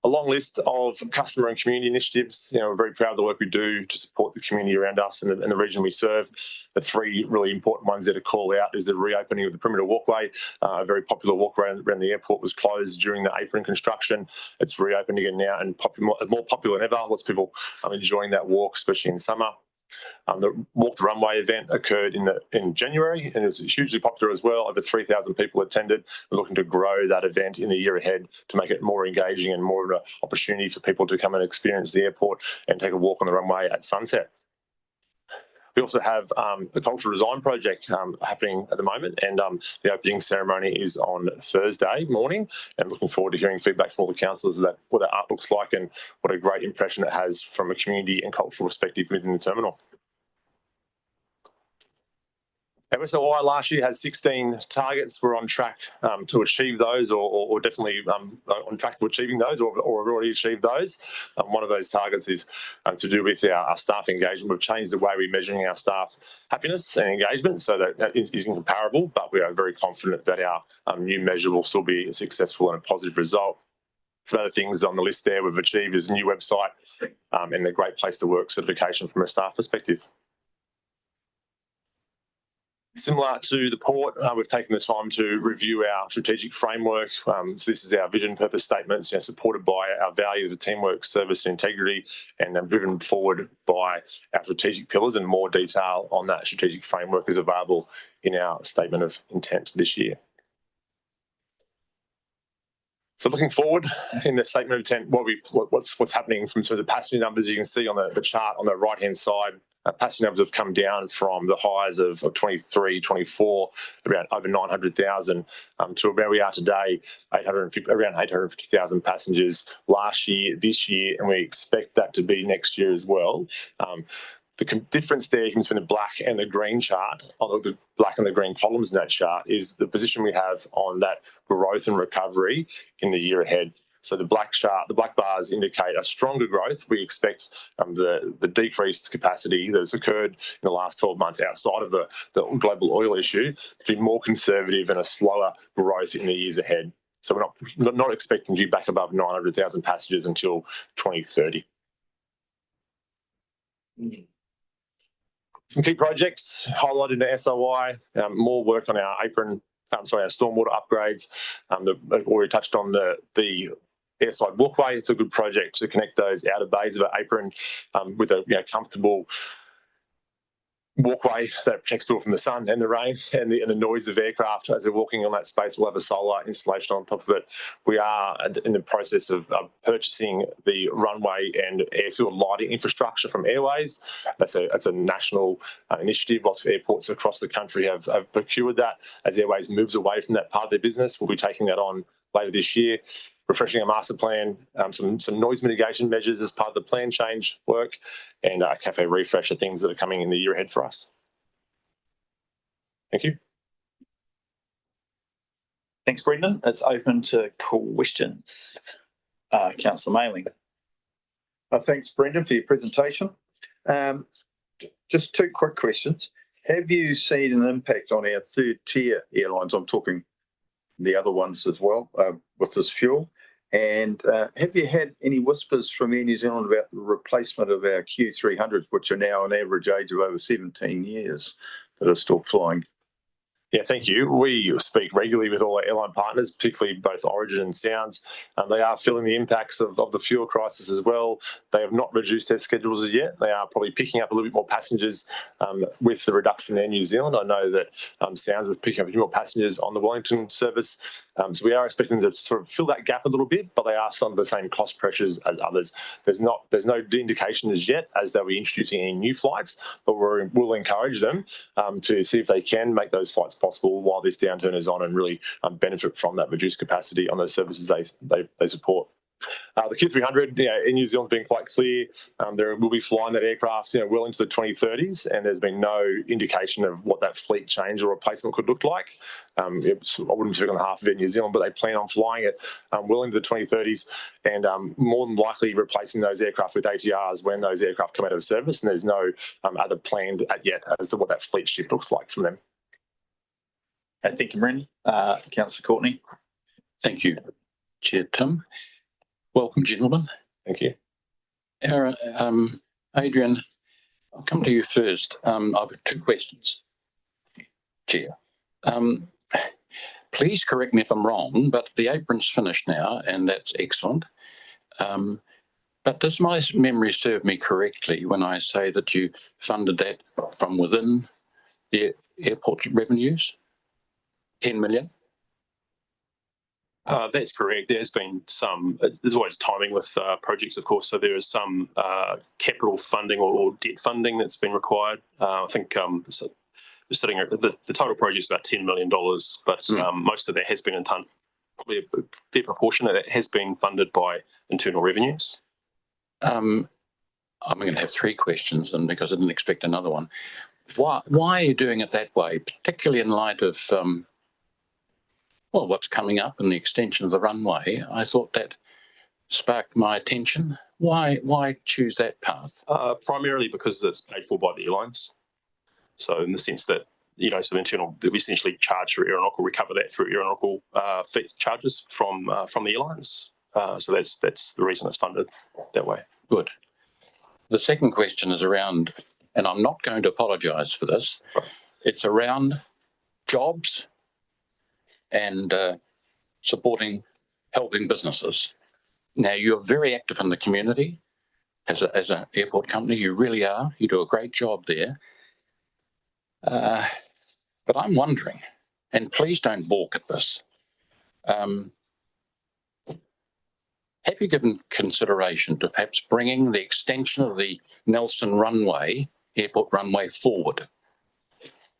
A long list of customer and community initiatives. We're very proud of the work we do to support the community around us and the region we serve. The 3 really important ones there to call out is the reopening of the perimeter walkway. A very popular walk around the airport was closed during the apron construction. It's reopened again now and more popular than ever. Lots of people enjoying that walk, especially in summer. The Walk the Runway event occurred in January, and it was hugely popular as well. Over 3,000 people attended. We're looking to grow that event in the year ahead to make it more engaging and more of an opportunity for people to come and experience the airport and take a walk on the runway at sunset. We also have the Cultural Design Project happening at the moment, and the opening ceremony is on Thursday morning, and looking forward to hearing feedback from all the councillors about what that art looks like and what a great impression it has from a community and cultural perspective within the terminal. MSOI last year had 16 targets. We're on track to achieve those, or definitely on track to achieving those, or have already achieved those. One of those targets is to do with our staff engagement. We've changed the way we're measuring our staff happiness and engagement, so that is incomparable, but we are very confident that our new measure will still be successful and a positive result. Some other things on the list there we've achieved is a new website and a Great Place to Work certification from a staff perspective. Similar to the port, we've taken the time to review our strategic framework. So this is our vision, purpose statements, supported by our values of teamwork, service and integrity, and driven forward by our strategic pillars. And more detail on that strategic framework is available in our statement of intent this year. So looking forward in the statement of intent, what's happening from sort of the passenger numbers, you can see on the chart on the right-hand side, passenger numbers have come down from the highs of 23, 24, around over 900,000 to where we are today, around 850,000 passengers last year, this year, and we expect that to be next year as well. The difference there between the black and the green chart, the black and the green columns in that chart, is the position we have on that growth and recovery in the year ahead. So the black bars indicate a stronger growth. We expect the decreased capacity that has occurred in the last 12 months outside of the global oil issue to be more conservative and a slower growth in the years ahead. So we're not expecting to be back above 900,000 passengers until 2030. Some key projects highlighted in the SOI, more work on our our stormwater upgrades. I've already touched on the airside walkway. It's a good project to connect those outer bays of our apron with a comfortable walkway that protects people from the sun and the rain and the noise of aircraft as they're walking on that space. We'll have a solar installation on top of it. We are in the process of purchasing the runway and airfield lighting infrastructure from Airways. That's a national initiative. Lots of airports across the country have procured that. As Airways moves away from that part of their business, we'll be taking that on later this year. Refreshing a master plan, some noise mitigation measures as part of the plan change work, and cafe refresh are things that are coming in the year ahead for us. Thank you. Thanks, Brendan. It's open to questions. Councillor Mailing. Thanks, Brendan, for your presentation. Just two quick questions. Have you seen an impact on our third tier airlines? I'm talking the other ones as well with this fuel. And have you had any whispers from Air New Zealand about the replacement of our Q300s, which are now an average age of over 17 years, that are still flying? Yeah, thank you. We speak regularly with all our airline partners, particularly both Origin and Sounds. They are feeling the impacts of the fuel crisis as well. They have not reduced their schedules as yet. They are probably picking up a little bit more passengers with the reduction in Air New Zealand. I know that Sounds are picking up a few more passengers on the Wellington service. So we are expecting to sort of fill that gap a little bit, but they are some of the same cost pressures as others. There's no indication as yet as they'll be introducing any new flights, but we'll encourage them to see if they can make those flights possible while this downturn is on and really benefit from that reduced capacity on those services they support. The Q300, in New Zealand's been quite clear. There will be flying that aircraft, well into the 2030s, and there's been no indication of what that fleet change or replacement could look like. I wouldn't speak on behalf of Air New Zealand, but they plan on flying it well into the 2030s and more than likely replacing those aircraft with ATRs when those aircraft come out of service, and there's no other plan yet as to what that fleet shift looks like from them. Thank you, Brendan. Councillor Courtney. Thank you, Chair Tim. Welcome, gentlemen. Thank you. Adrian, I'll come to you first. I've got two questions, Chair. Please correct me if I'm wrong, but the apron's finished now, and that's excellent. But does my memory serve me correctly when I say that you funded that from within the airport revenues? 10 million? That's correct. There's always timing with projects, of course. So there is some capital funding or debt funding that's been required. I think sitting at the total project is about $10 million, but most of that has been probably a fair proportion of that has been funded by internal revenues. I'm going to have three questions, and because I didn't expect another one. Why are you doing it that way, particularly in light of what's coming up and the extension of the runway? I thought that sparked my attention. Why choose that path? Primarily because it's paid for by the airlines. So in the sense that, so internal, we essentially charge for aeronautical, recover that through aeronautical fee charges from the airlines. So that's the reason it's funded that way. Good. The second question is around, and I'm not going to apologise for this, It's around jobs and supporting, helping businesses. Now, you're very active in the community as an airport company. You really are. You do a great job there. But I'm wondering, and please don't balk at this, have you given consideration to perhaps bringing the extension of the Nelson runway, airport runway, forward?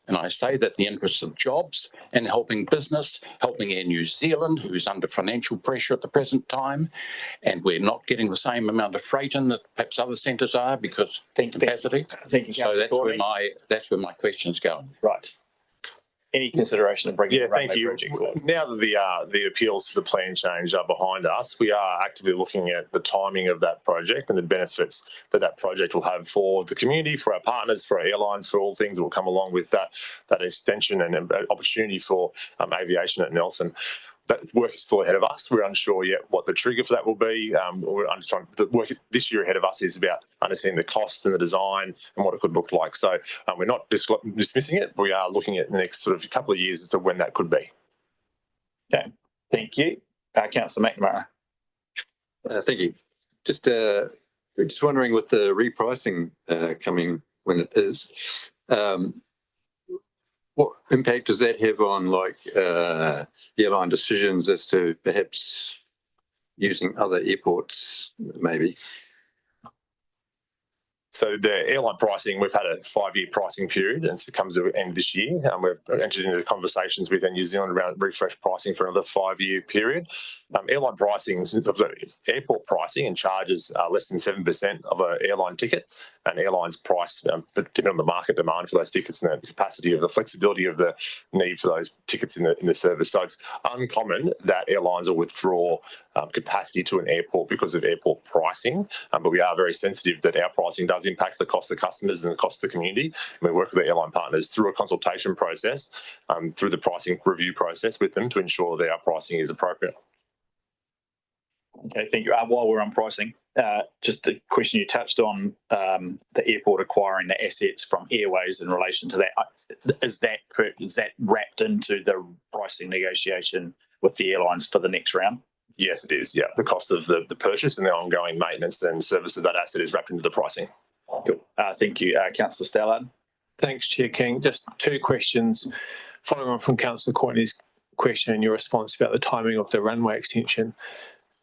And I say that in the interests of jobs and helping business, helping Air New Zealand, who's under financial pressure at the present time, and we're not getting the same amount of freight in that perhaps other centres are because capacity. Thank you, So Councillor that's where my question's going. Right. Any consideration of bringing Yeah, the runway thank you. project forward? Now that the appeals to the plan change are behind us, we are actively looking at the timing of that project and the benefits that that project will have for the community, for our partners, for our airlines, for all things that will come along with that extension and opportunity for aviation at Nelson. That work is still ahead of us. We're unsure yet what the trigger for that will be. The work this year ahead of us is about understanding the costs and the design and what it could look like. So we're not dismissing it. We are looking at the next sort of couple of years as to when that could be. Okay, thank you. Councillor McNamara. Thank you. Just wondering with the repricing coming when it is, what impact does that have on airline decisions as to perhaps using other airports maybe? So the airline pricing, we've had a 5-year pricing period, and it comes to the end this year. We've entered into conversations with New Zealand around refresh pricing for another 5-year period. Airline pricing, airport pricing and charges are less than 7% of an airline ticket, and airlines price depending on the market demand for those tickets and the capacity of the flexibility of the need for those tickets in the service. So it's uncommon that airlines will withdraw capacity to an airport because of airport pricing, but we are very sensitive that our pricing does impact the cost of customers and the cost of the community. And we work with the airline partners through a consultation process, through the pricing review process with them to ensure that our pricing is appropriate. Okay, thank you. While we're on pricing, just a question you touched on, the airport acquiring the assets from Airways in relation to that. Is that wrapped into the pricing negotiation with the airlines for the next round? Yes, it is. Yeah, the cost of the purchase and the ongoing maintenance and service of that asset is wrapped into the pricing. Cool. Thank you. Councillor Stallard. Thanks, Chair King. Just 2 questions following on from Councillor Courtney's question and your response about the timing of the runway extension.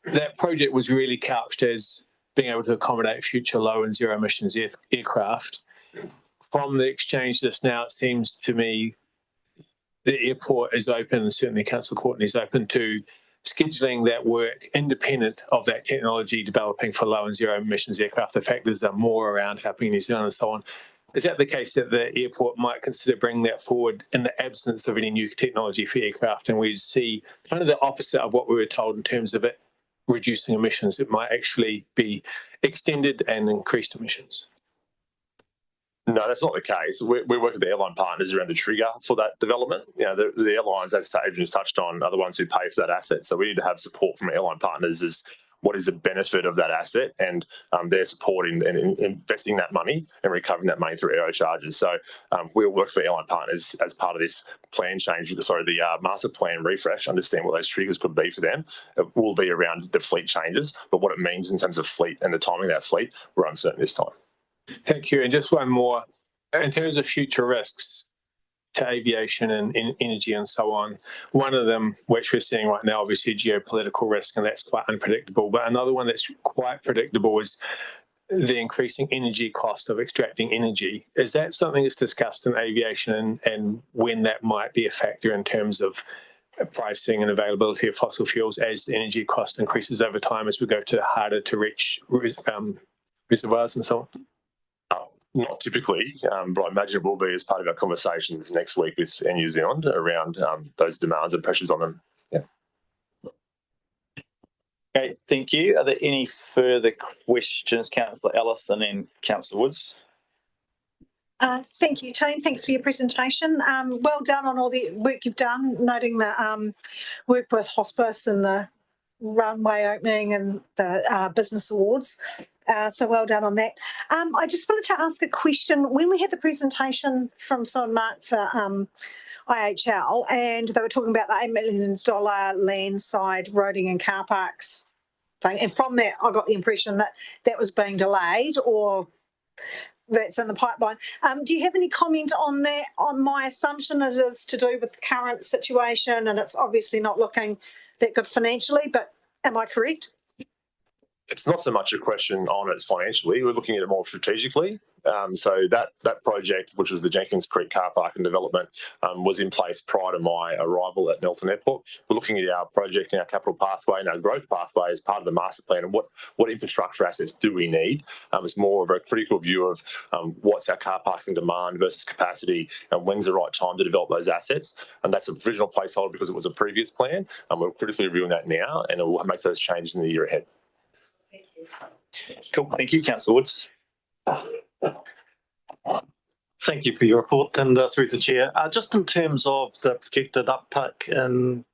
That project was really couched as being able to accommodate future low and zero emissions aircraft. From the exchange just now, it seems to me the airport is open, and certainly Councillor Courtney is open to scheduling that work independent of that technology developing for low and zero emissions aircraft. The factors are more around helping New Zealand and so on. Is that the case that the airport might consider bringing that forward in the absence of any new technology for aircraft, and we see kind of the opposite of what we were told in terms of it reducing emissions? It might actually be extended and increased emissions. No, that's not the case. We work with the airline partners around the trigger for that development. The airlines, as Adrian's touched on, are the ones who pay for that asset. So we need to have support from airline partners as what is the benefit of that asset, and their support in investing that money and recovering that money through aero charges. So we'll work with airline partners as part of this plan change, the master plan refresh, understand what those triggers could be for them. It will be around the fleet changes, but what it means in terms of fleet and the timing of that fleet, we're uncertain this time. Thank you. And just one more. In terms of future risks to aviation and energy and so on, one of them, which we're seeing right now, obviously geopolitical risk, and that's quite unpredictable. But another one that's quite predictable is the increasing energy cost of extracting energy. Is that something that's discussed in aviation, and when that might be a factor in terms of pricing and availability of fossil fuels as the energy cost increases over time as we go to harder to reach reservoirs and so on? Not typically, but I imagine it will be as part of our conversations next week with Air New Zealand around those demands and pressures on them. Yeah. Okay, thank you. Are there any further questions, Councillor Ellis and then Councillor Woods? Thank you, team. Thanks for your presentation. Well done on all the work you've done, noting the work with Hospice and the runway opening and the business awards. So well done on that. I just wanted to ask a question. When we had the presentation from Son Mark for IHL, and they were talking about the $8 million landside roading and car parks thing, and from that I got the impression that that was being delayed or that's in the pipeline. Do you have any comment on that? On my assumption, it is to do with the current situation, and it's obviously not looking that good financially, but am I correct? It's not so much a question on it financially. We're looking at it more strategically. So that project, which was the Jenkins Creek car park and development, was in place prior to my arrival at Nelson Airport. We're looking at our project and our capital pathway and our growth pathway as part of the master plan and what infrastructure assets do we need. It's more of a critical view of what's our car parking demand versus capacity and when's the right time to develop those assets. And that's a provisional placeholder because it was a previous plan. And we're critically reviewing that now, and it will make those changes in the year ahead. Cool. Thank you, Councillor Woods. Thank you for your report and through the chair. Just in terms of the projected uptick in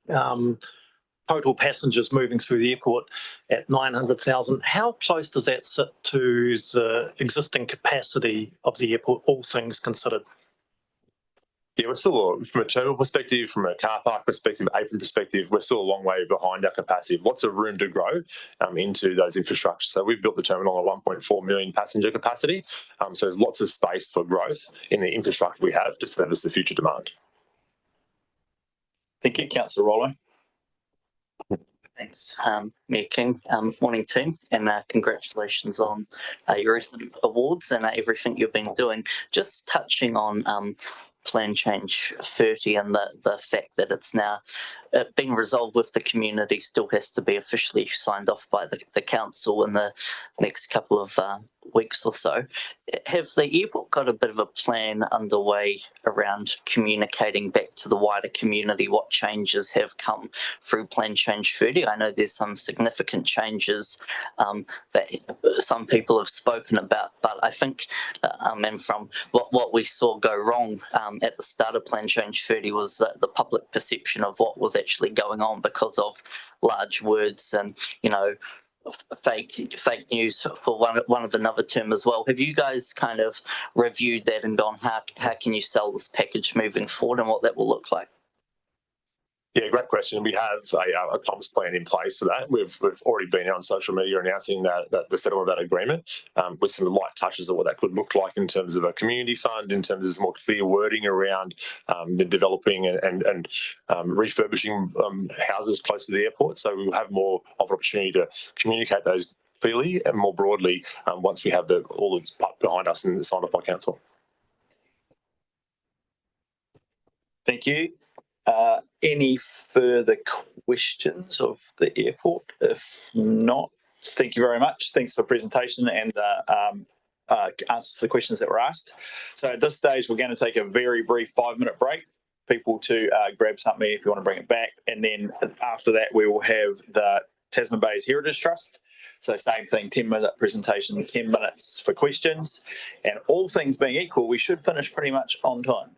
total passengers moving through the airport at 900,000, how close does that sit to the existing capacity of the airport, all things considered? Yeah, we're still, from a terminal perspective, from a car park perspective, apron perspective, we're still a long way behind our capacity. Lots of room to grow into those infrastructures. So we've built the terminal at 1.4 million passenger capacity. So there's lots of space for growth in the infrastructure we have to service the future demand. Thank you, Councillor Rollo. Thanks, Mayor King. Morning, team, and congratulations on your recent awards and everything you've been doing. Just touching on Plan Change 30 and the fact that it's now being resolved with the community, still has to be officially signed off by the council in the next couple of weeks or so. Have the airport got a bit of a plan underway around communicating back to the wider community what changes have come through Plan Change 30? I know there's some significant changes that some people have spoken about, but I think, and from what we saw go wrong at the start of Plan Change 30 was the public perception of what was actually going on because of large words and, you know, fake news, for one of another term as well. Have you guys kind of reviewed that and gone, how can you sell this package moving forward and what that will look like? Yeah, great question. We have a comms plan in place for that. We've already been out on social media announcing that the settlement of that agreement with some light touches of what that could look like in terms of a community fund, in terms of some more clear wording around the developing and refurbishing houses close to the airport. So we'll have more of an opportunity to communicate those clearly and more broadly once we have all the behind us and signed off by council. Thank you. Any further questions of the airport? If not, thank you very much. Thanks for the presentation and answers to the questions that were asked. So at this stage, we're going to take a very brief 5-minute break. People to grab something if you want to bring it back. And then after that, we will have the Tasman Bays Heritage Trust. So same thing, 10-minute presentation, 10 minutes for questions. And all things being equal, we should finish pretty much on time.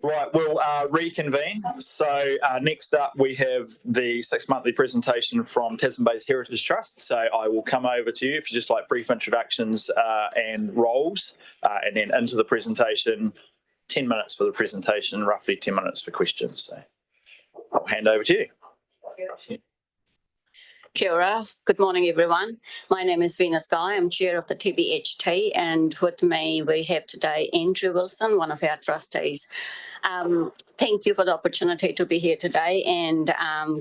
Right, we'll reconvene. So next up, we have the 6 monthly presentation from Tasman Bay's Heritage Trust. So I will come over to you if you just like brief introductions and roles, and then into the presentation. 10 minutes for the presentation, roughly 10 minutes for questions. So I'll hand over to you. Kia ora. Good morning, everyone. My name is Venus Guy. I'm chair of the TBHT, and with me we have today Andrew Wilson, one of our trustees. Thank you for the opportunity to be here today and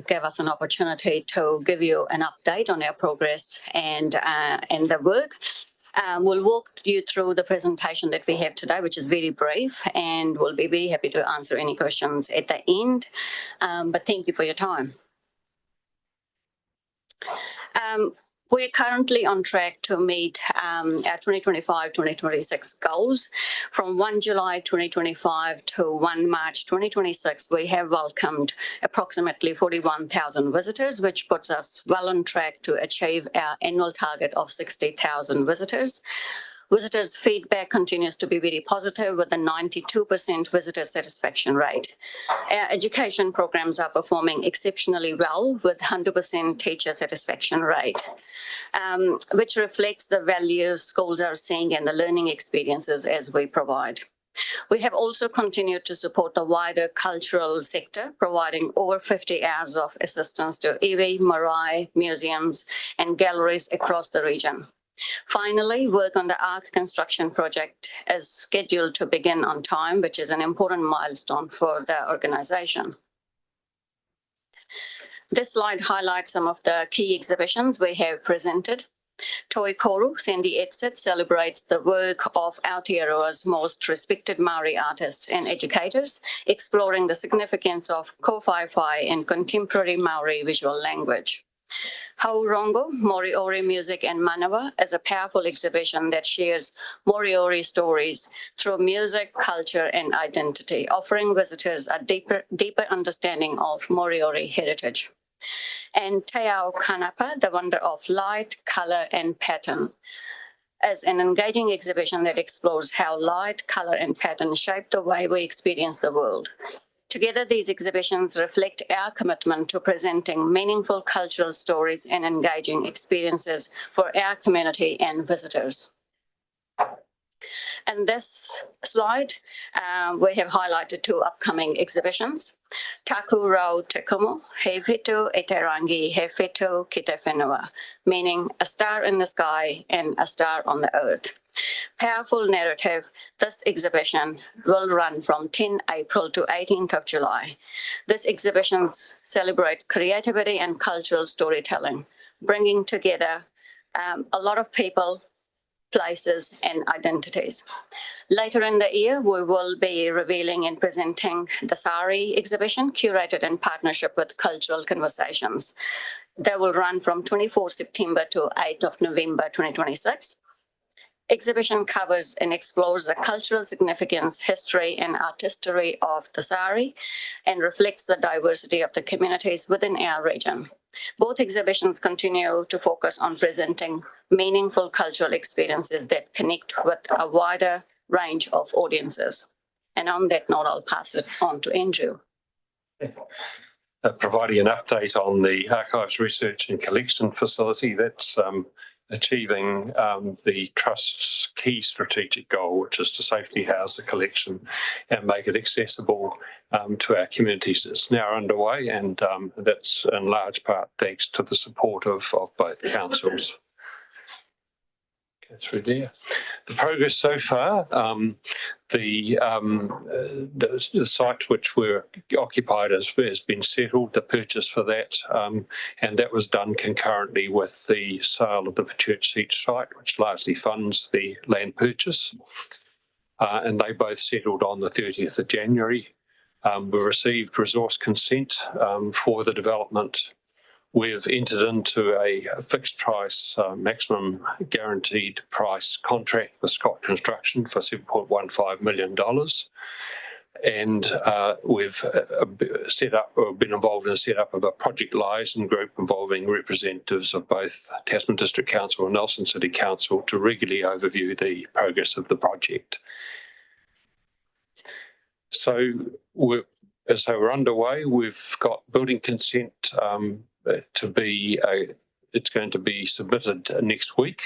give us an opportunity to give you an update on our progress and the work. We'll walk you through the presentation that we have today, which is very brief, and we'll be very happy to answer any questions at the end. But thank you for your time. We're currently on track to meet our 2025-2026 goals. From 1 July 2025 to 1 March 2026, we have welcomed approximately 41,000 visitors, which puts us well on track to achieve our annual target of 60,000 visitors. Visitors' feedback continues to be very positive with a 92% visitor satisfaction rate. Our education programs are performing exceptionally well with 100% teacher satisfaction rate, which reflects the value schools are seeing and the learning experiences as we provide. We have also continued to support the wider cultural sector, providing over 50 hours of assistance to iwi, marae, museums and galleries across the region. Finally, work on the ARC construction project is scheduled to begin on time, which is an important milestone for the organisation. This slide highlights some of the key exhibitions we have presented. Toi Koru, Sandy Etsit, celebrates the work of Aotearoa's most respected Māori artists and educators, exploring the significance of kōwhaiwhai and contemporary Māori visual language. Haurongo, Moriori Music and Manawa is a powerful exhibition that shares Moriori stories through music, culture and identity, offering visitors a deeper understanding of Moriori heritage. And Te Ao Kanapa, the wonder of light, colour and pattern, is an engaging exhibition that explores how light, colour and pattern shape the way we experience the world. Together, these exhibitions reflect our commitment to presenting meaningful cultural stories and engaging experiences for our community and visitors. In this slide, we have highlighted 2 upcoming exhibitions. Taku Rau Te Kumu, He Whitu e Te Rangi, He Whitu ki Te Whenua, meaning a star in the sky and a star on the earth. Powerful narrative, this exhibition will run from 10 April to 18th of July. This exhibition celebrates creativity and cultural storytelling, bringing together a lot of people, places and identities. Later in the year, we will be revealing and presenting the Sari exhibition, curated in partnership with Cultural Conversations. They will run from 24 September to 8th of November 2026. Exhibition covers and explores the cultural significance, history and artistry of the Sari and reflects the diversity of the communities within our region. Both exhibitions continue to focus on presenting meaningful cultural experiences that connect with a wider range of audiences. And on that note, I'll pass it on to Andrew. Providing an update on the Archives Research and Collection Facility that's achieving the Trust's key strategic goal, which is to safely house the collection and make it accessible to our communities. It's now underway, and that's in large part thanks to the support of both councils. Go through there. The progress so far, the site which we're occupied has been settled, the purchase for that, and that was done concurrently with the sale of the Church Seat site, which largely funds the land purchase. And they both settled on the 30th of January. We received resource consent for the development. We've entered into a fixed price, maximum guaranteed price contract with Scott Construction for $7.15 million. And we've set up, or been involved in the setup of a project liaison group involving representatives of both Tasman District Council and Nelson City Council to regularly overview the progress of the project. So we're underway. We've got building consent to be it's going to be submitted next week.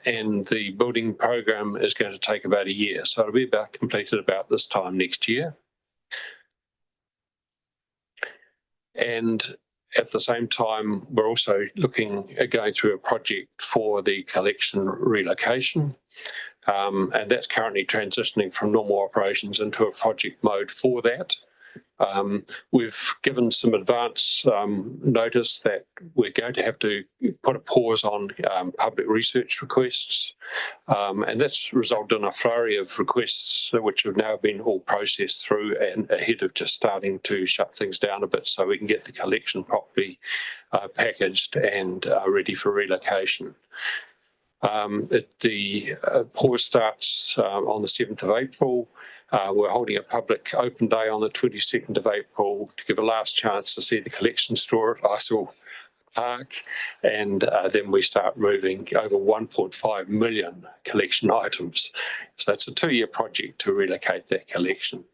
And the building program is going to take about a year. So it'll be completed about this time next year. And at the same time, we're also looking at going through a project for the collection relocation. And that's currently transitioning from normal operations into a project mode for that. We've given some advance notice that we're going to have to put a pause on public research requests, and that's resulted in a flurry of requests which have now been all processed through and ahead of just starting to shut things down a bit so we can get the collection properly packaged and ready for relocation. The pause starts on the 7th of April. We're holding a public open day on the 22nd of April to give a last chance to see the collection store at Iceville Park, and then we start moving over 1.5 million collection items. So it's a 2-year project to relocate that collection.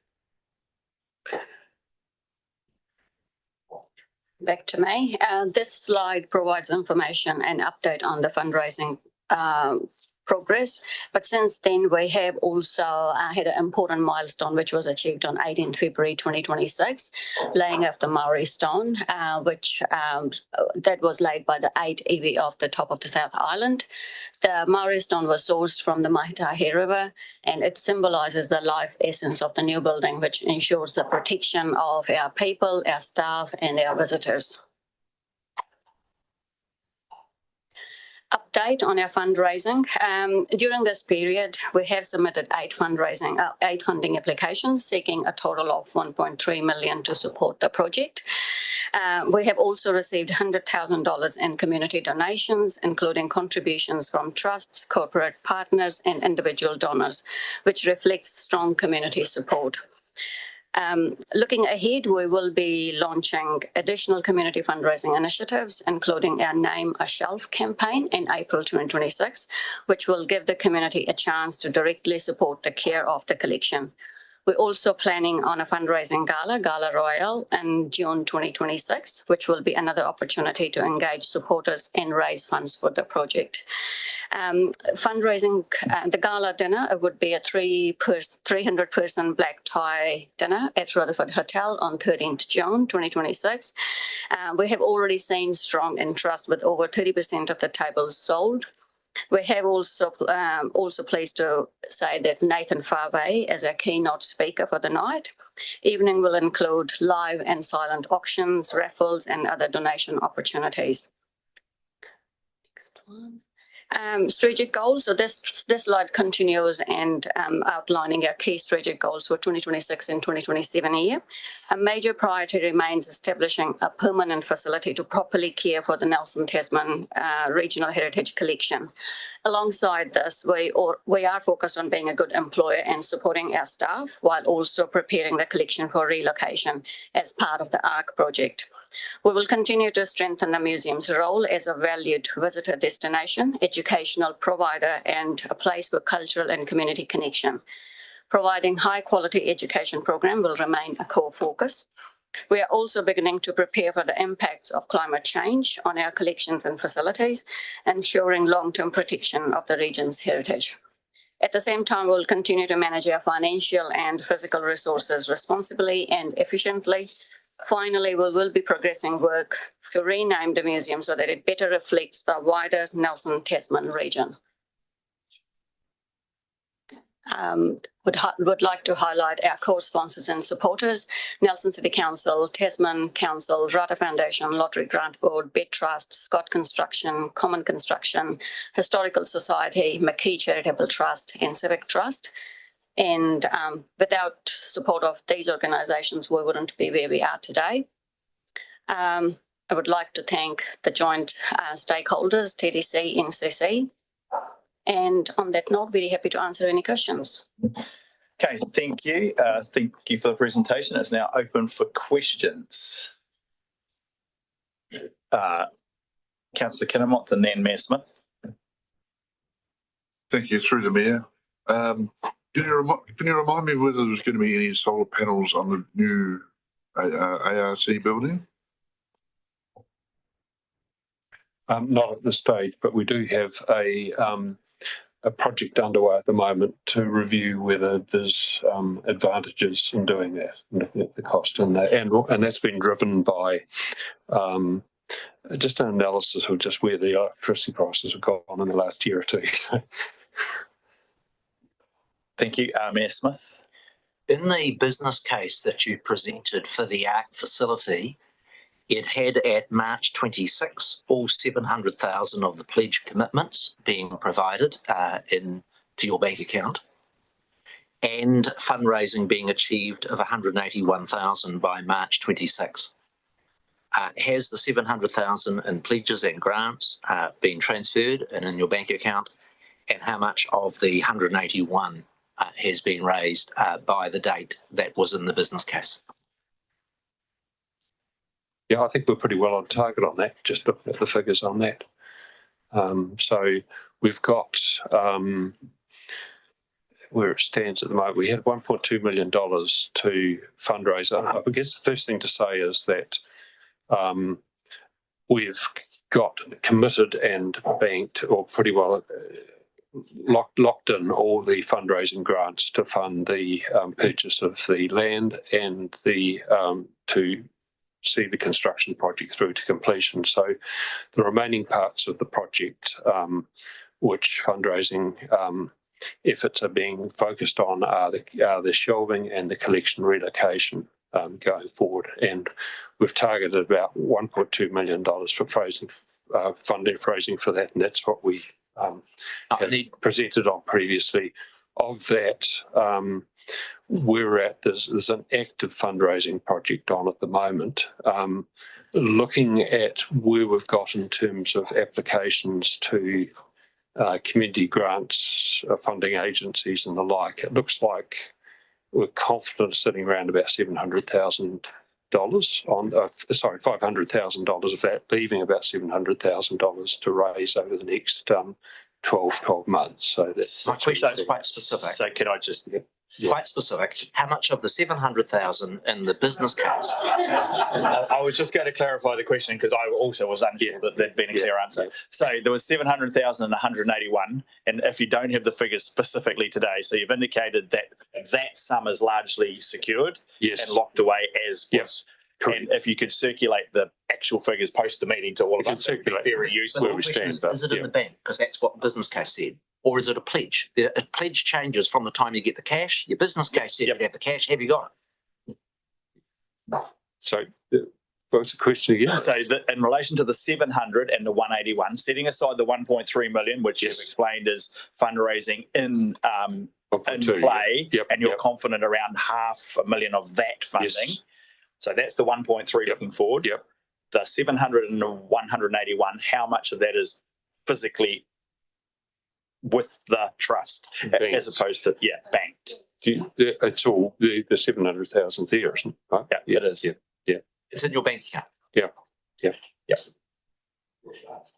Back to me. This slide provides information and update on the fundraising progress. But since then, we have also had an important milestone, which was achieved on 18 February 2026, laying of the Maori Stone, which that was laid by the 8 iwi of the top of the South Island. The Maori Stone was sourced from the Maitahi River, and it symbolises the life essence of the new building, which ensures the protection of our people, our staff, and our visitors. Update on our fundraising. During this period, we have submitted 8 funding applications seeking a total of 1.3 million to support the project. We have also received $100,000 in community donations, including contributions from trusts, corporate partners, and individual donors, which reflects strong community support. Looking ahead, we will be launching additional community fundraising initiatives, including our Name a Shelf campaign in April 2026, which will give the community a chance to directly support the care of the collection. We're also planning on a fundraising Gala Royale, in June 2026, which will be another opportunity to engage supporters and raise funds for the project. Fundraising, the gala dinner, it would be a 300-person black tie dinner at Rutherford Hotel on 13th June 2026. We have already seen strong interest with over 30% of the tables sold. We have also pleased to say that Nathan Farvey is our keynote speaker for the night. Evening will include live and silent auctions, raffles, and other donation opportunities. Next one. Strategic goals. So this slide continues and outlining our key strategic goals for 2026 and 2027 year. A major priority remains establishing a permanent facility to properly care for the Nelson Tasman Regional Heritage Collection. Alongside this, we are focused on being a good employer and supporting our staff while also preparing the collection for relocation as part of the ARC project. We will continue to strengthen the museum's role as a valued visitor destination, educational provider, and a place for cultural and community connection. Providing high-quality education program will remain a core focus. We are also beginning to prepare for the impacts of climate change on our collections and facilities, ensuring long-term protection of the region's heritage. At the same time, we'll continue to manage our financial and physical resources responsibly and efficiently. Finally, we will be progressing work to rename the museum so that it better reflects the wider Nelson Tasman region. Would like to highlight our core sponsors and supporters: Nelson City Council, Tasman Council, Rata Foundation, Lottery Grant Board, Bed Trust, Scott Construction, Common Construction, Historical Society, McKee Charitable Trust, and Civic Trust. And without support of these organisations, we wouldn't be where we are today. I would like to thank the joint stakeholders, TDC, NCC. And on that note, very happy to answer any questions. Okay, thank you. Thank you for the presentation. It's now open for questions. Councillor Kinnermont and then Mayor Smith. Thank you, through the Mayor. Can you remind me whether there's going to be any solar panels on the new ARC building? Not at this stage, but we do have a project underway at the moment to review whether there's advantages in doing that, and looking at the cost in that, and that's been driven by just an analysis of just where the electricity prices have gone in the last year or two. Thank you, Mayor Smith. In the business case that you presented for the ARC facility, it had at March 26 all 700,000 of the pledge commitments being provided into your bank account, and fundraising being achieved of 181,000 by March 26. Has the 700,000 in pledges and grants been transferred and in your bank account, and how much of the 181 has been raised by the date that was in the business case? Yeah, I think we're pretty well on target on that, just looking at the figures on that. So we've got, where it stands at the moment, we had $1.2 million to fundraise. I guess the first thing to say is that we've got committed and banked, or pretty well locked in all the fundraising grants to fund the purchase of the land and the to see the construction project through to completion. So the remaining parts of the project, which fundraising efforts are being focused on, are the shelving and the collection relocation going forward. And we've targeted about $1.2 million for fundraising for that, and that's what we have presented on previously. Of that, there's an active fundraising project on at the moment, looking at where we've got in terms of applications to community grants, funding agencies and the like. It looks like we're confident of sitting around about $700,000 on, $500,000 of that, leaving about $700,000 to raise over the next 12 months. So that's my question is quite specific. So can I just quite specific? How much of the 700,000 in the business case? I was just going to clarify the question because I also was unsure that there'd been a clear answer. So there was 700,000 and 181, and if you don't have the figures specifically today, so you've indicated that that sum is largely secured and locked away as was. And if you could circulate the actual figures post the meeting to all of us, it would be very useful. Where we stand. Is it in the bank? Because that's what the business case said. Or is it a pledge? A pledge changes from the time you get the cash. Your business case said you'd have the cash. Have you got it? So what's the question again? So in relation to the 700 and the 181, setting aside the 1.3 million, which you've explained is fundraising in play, and you're confident around $500,000 of that funding. So that's the 1.3 looking forward. The 700 and the 181, how much of that is physically with the trust as opposed to banked? It's all the 700,000 there, isn't it? Right? Yeah, it is. Yeah. It's in your bank account. Yeah.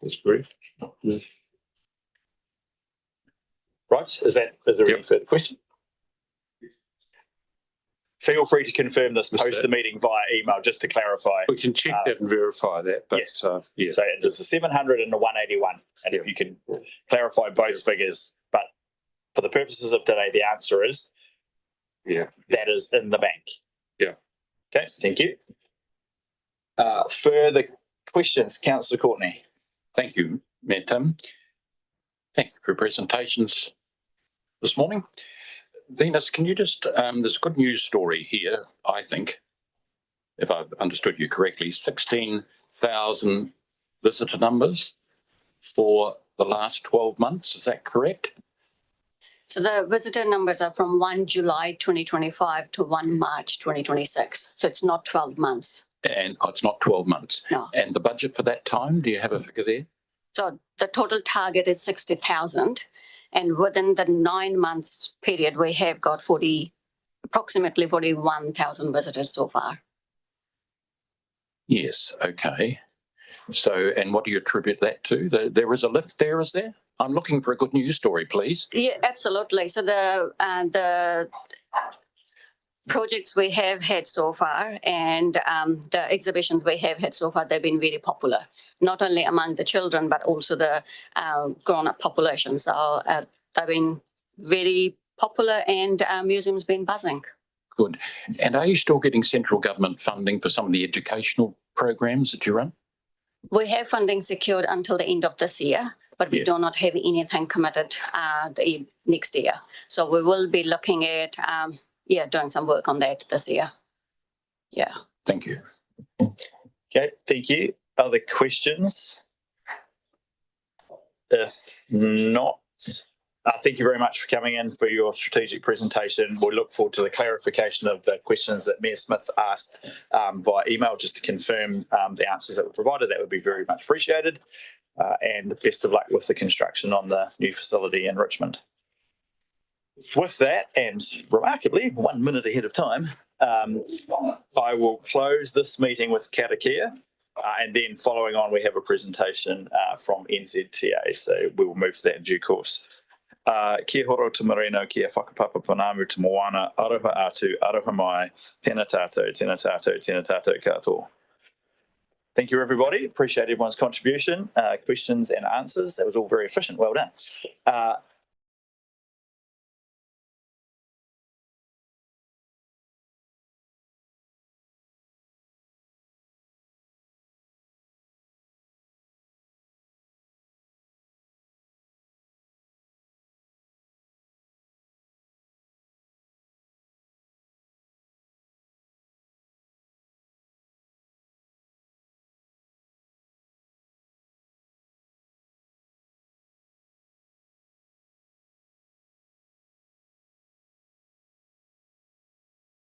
That's great. Right. Is there any further question? Feel free to confirm this post the meeting via email, just to clarify. We can check that and verify that. But, yes. So there's the 700 and the 181, and if you can clarify both figures. But for the purposes of today, the answer is that is in the bank. Okay. Thank you. Further questions, Councillor Courtney? Thank you, Mayor Tim. Thank you for your presentations this morning. Venus, can you just, there's a good news story here, I think, if I've understood you correctly, 16,000 visitor numbers for the last 12 months. Is that correct? So the visitor numbers are from 1 July 2025 to 1 March 2026. So it's not 12 months. And it's not 12 months. No. And the budget for that time, do you have a figure there? So the total target is 60,000. And within the 9 months period, we have got approximately 41,000 visitors so far. Yes, okay. So, and what do you attribute that to? There is a lift there, is there? I'm looking for a good news story, please. Yeah, absolutely. So the projects we have had so far and the exhibitions we have had so far, they've been very popular, not only among the children, but also the grown-up population. So they've been very popular and our museum's been buzzing. Good. And are you still getting central government funding for some of the educational programs that you run? We have funding secured until the end of this year, but we do not have anything committed the next year. So we will be looking at, doing some work on that this year. Yeah. Thank you. Okay, thank you. Other questions? If not, thank you very much for coming in for your strategic presentation. We'll look forward to the clarification of the questions that Mayor Smith asked via email, just to confirm the answers that were provided. That would be very much appreciated. And best of luck with the construction on the new facility in Richmond. With that, and remarkably 1 minute ahead of time, I will close this meeting with karakia. And then following on, we have a presentation from NZTA. So we will move to that in due course. Kia horo te marino, kia whakapapa panamu te moana, aroha atu, aroha mai, tēnā tātou, tēnā tātou, tēnā tātou katoa. Thank you, everybody. Appreciate everyone's contribution, questions and answers. That was all very efficient. Well done.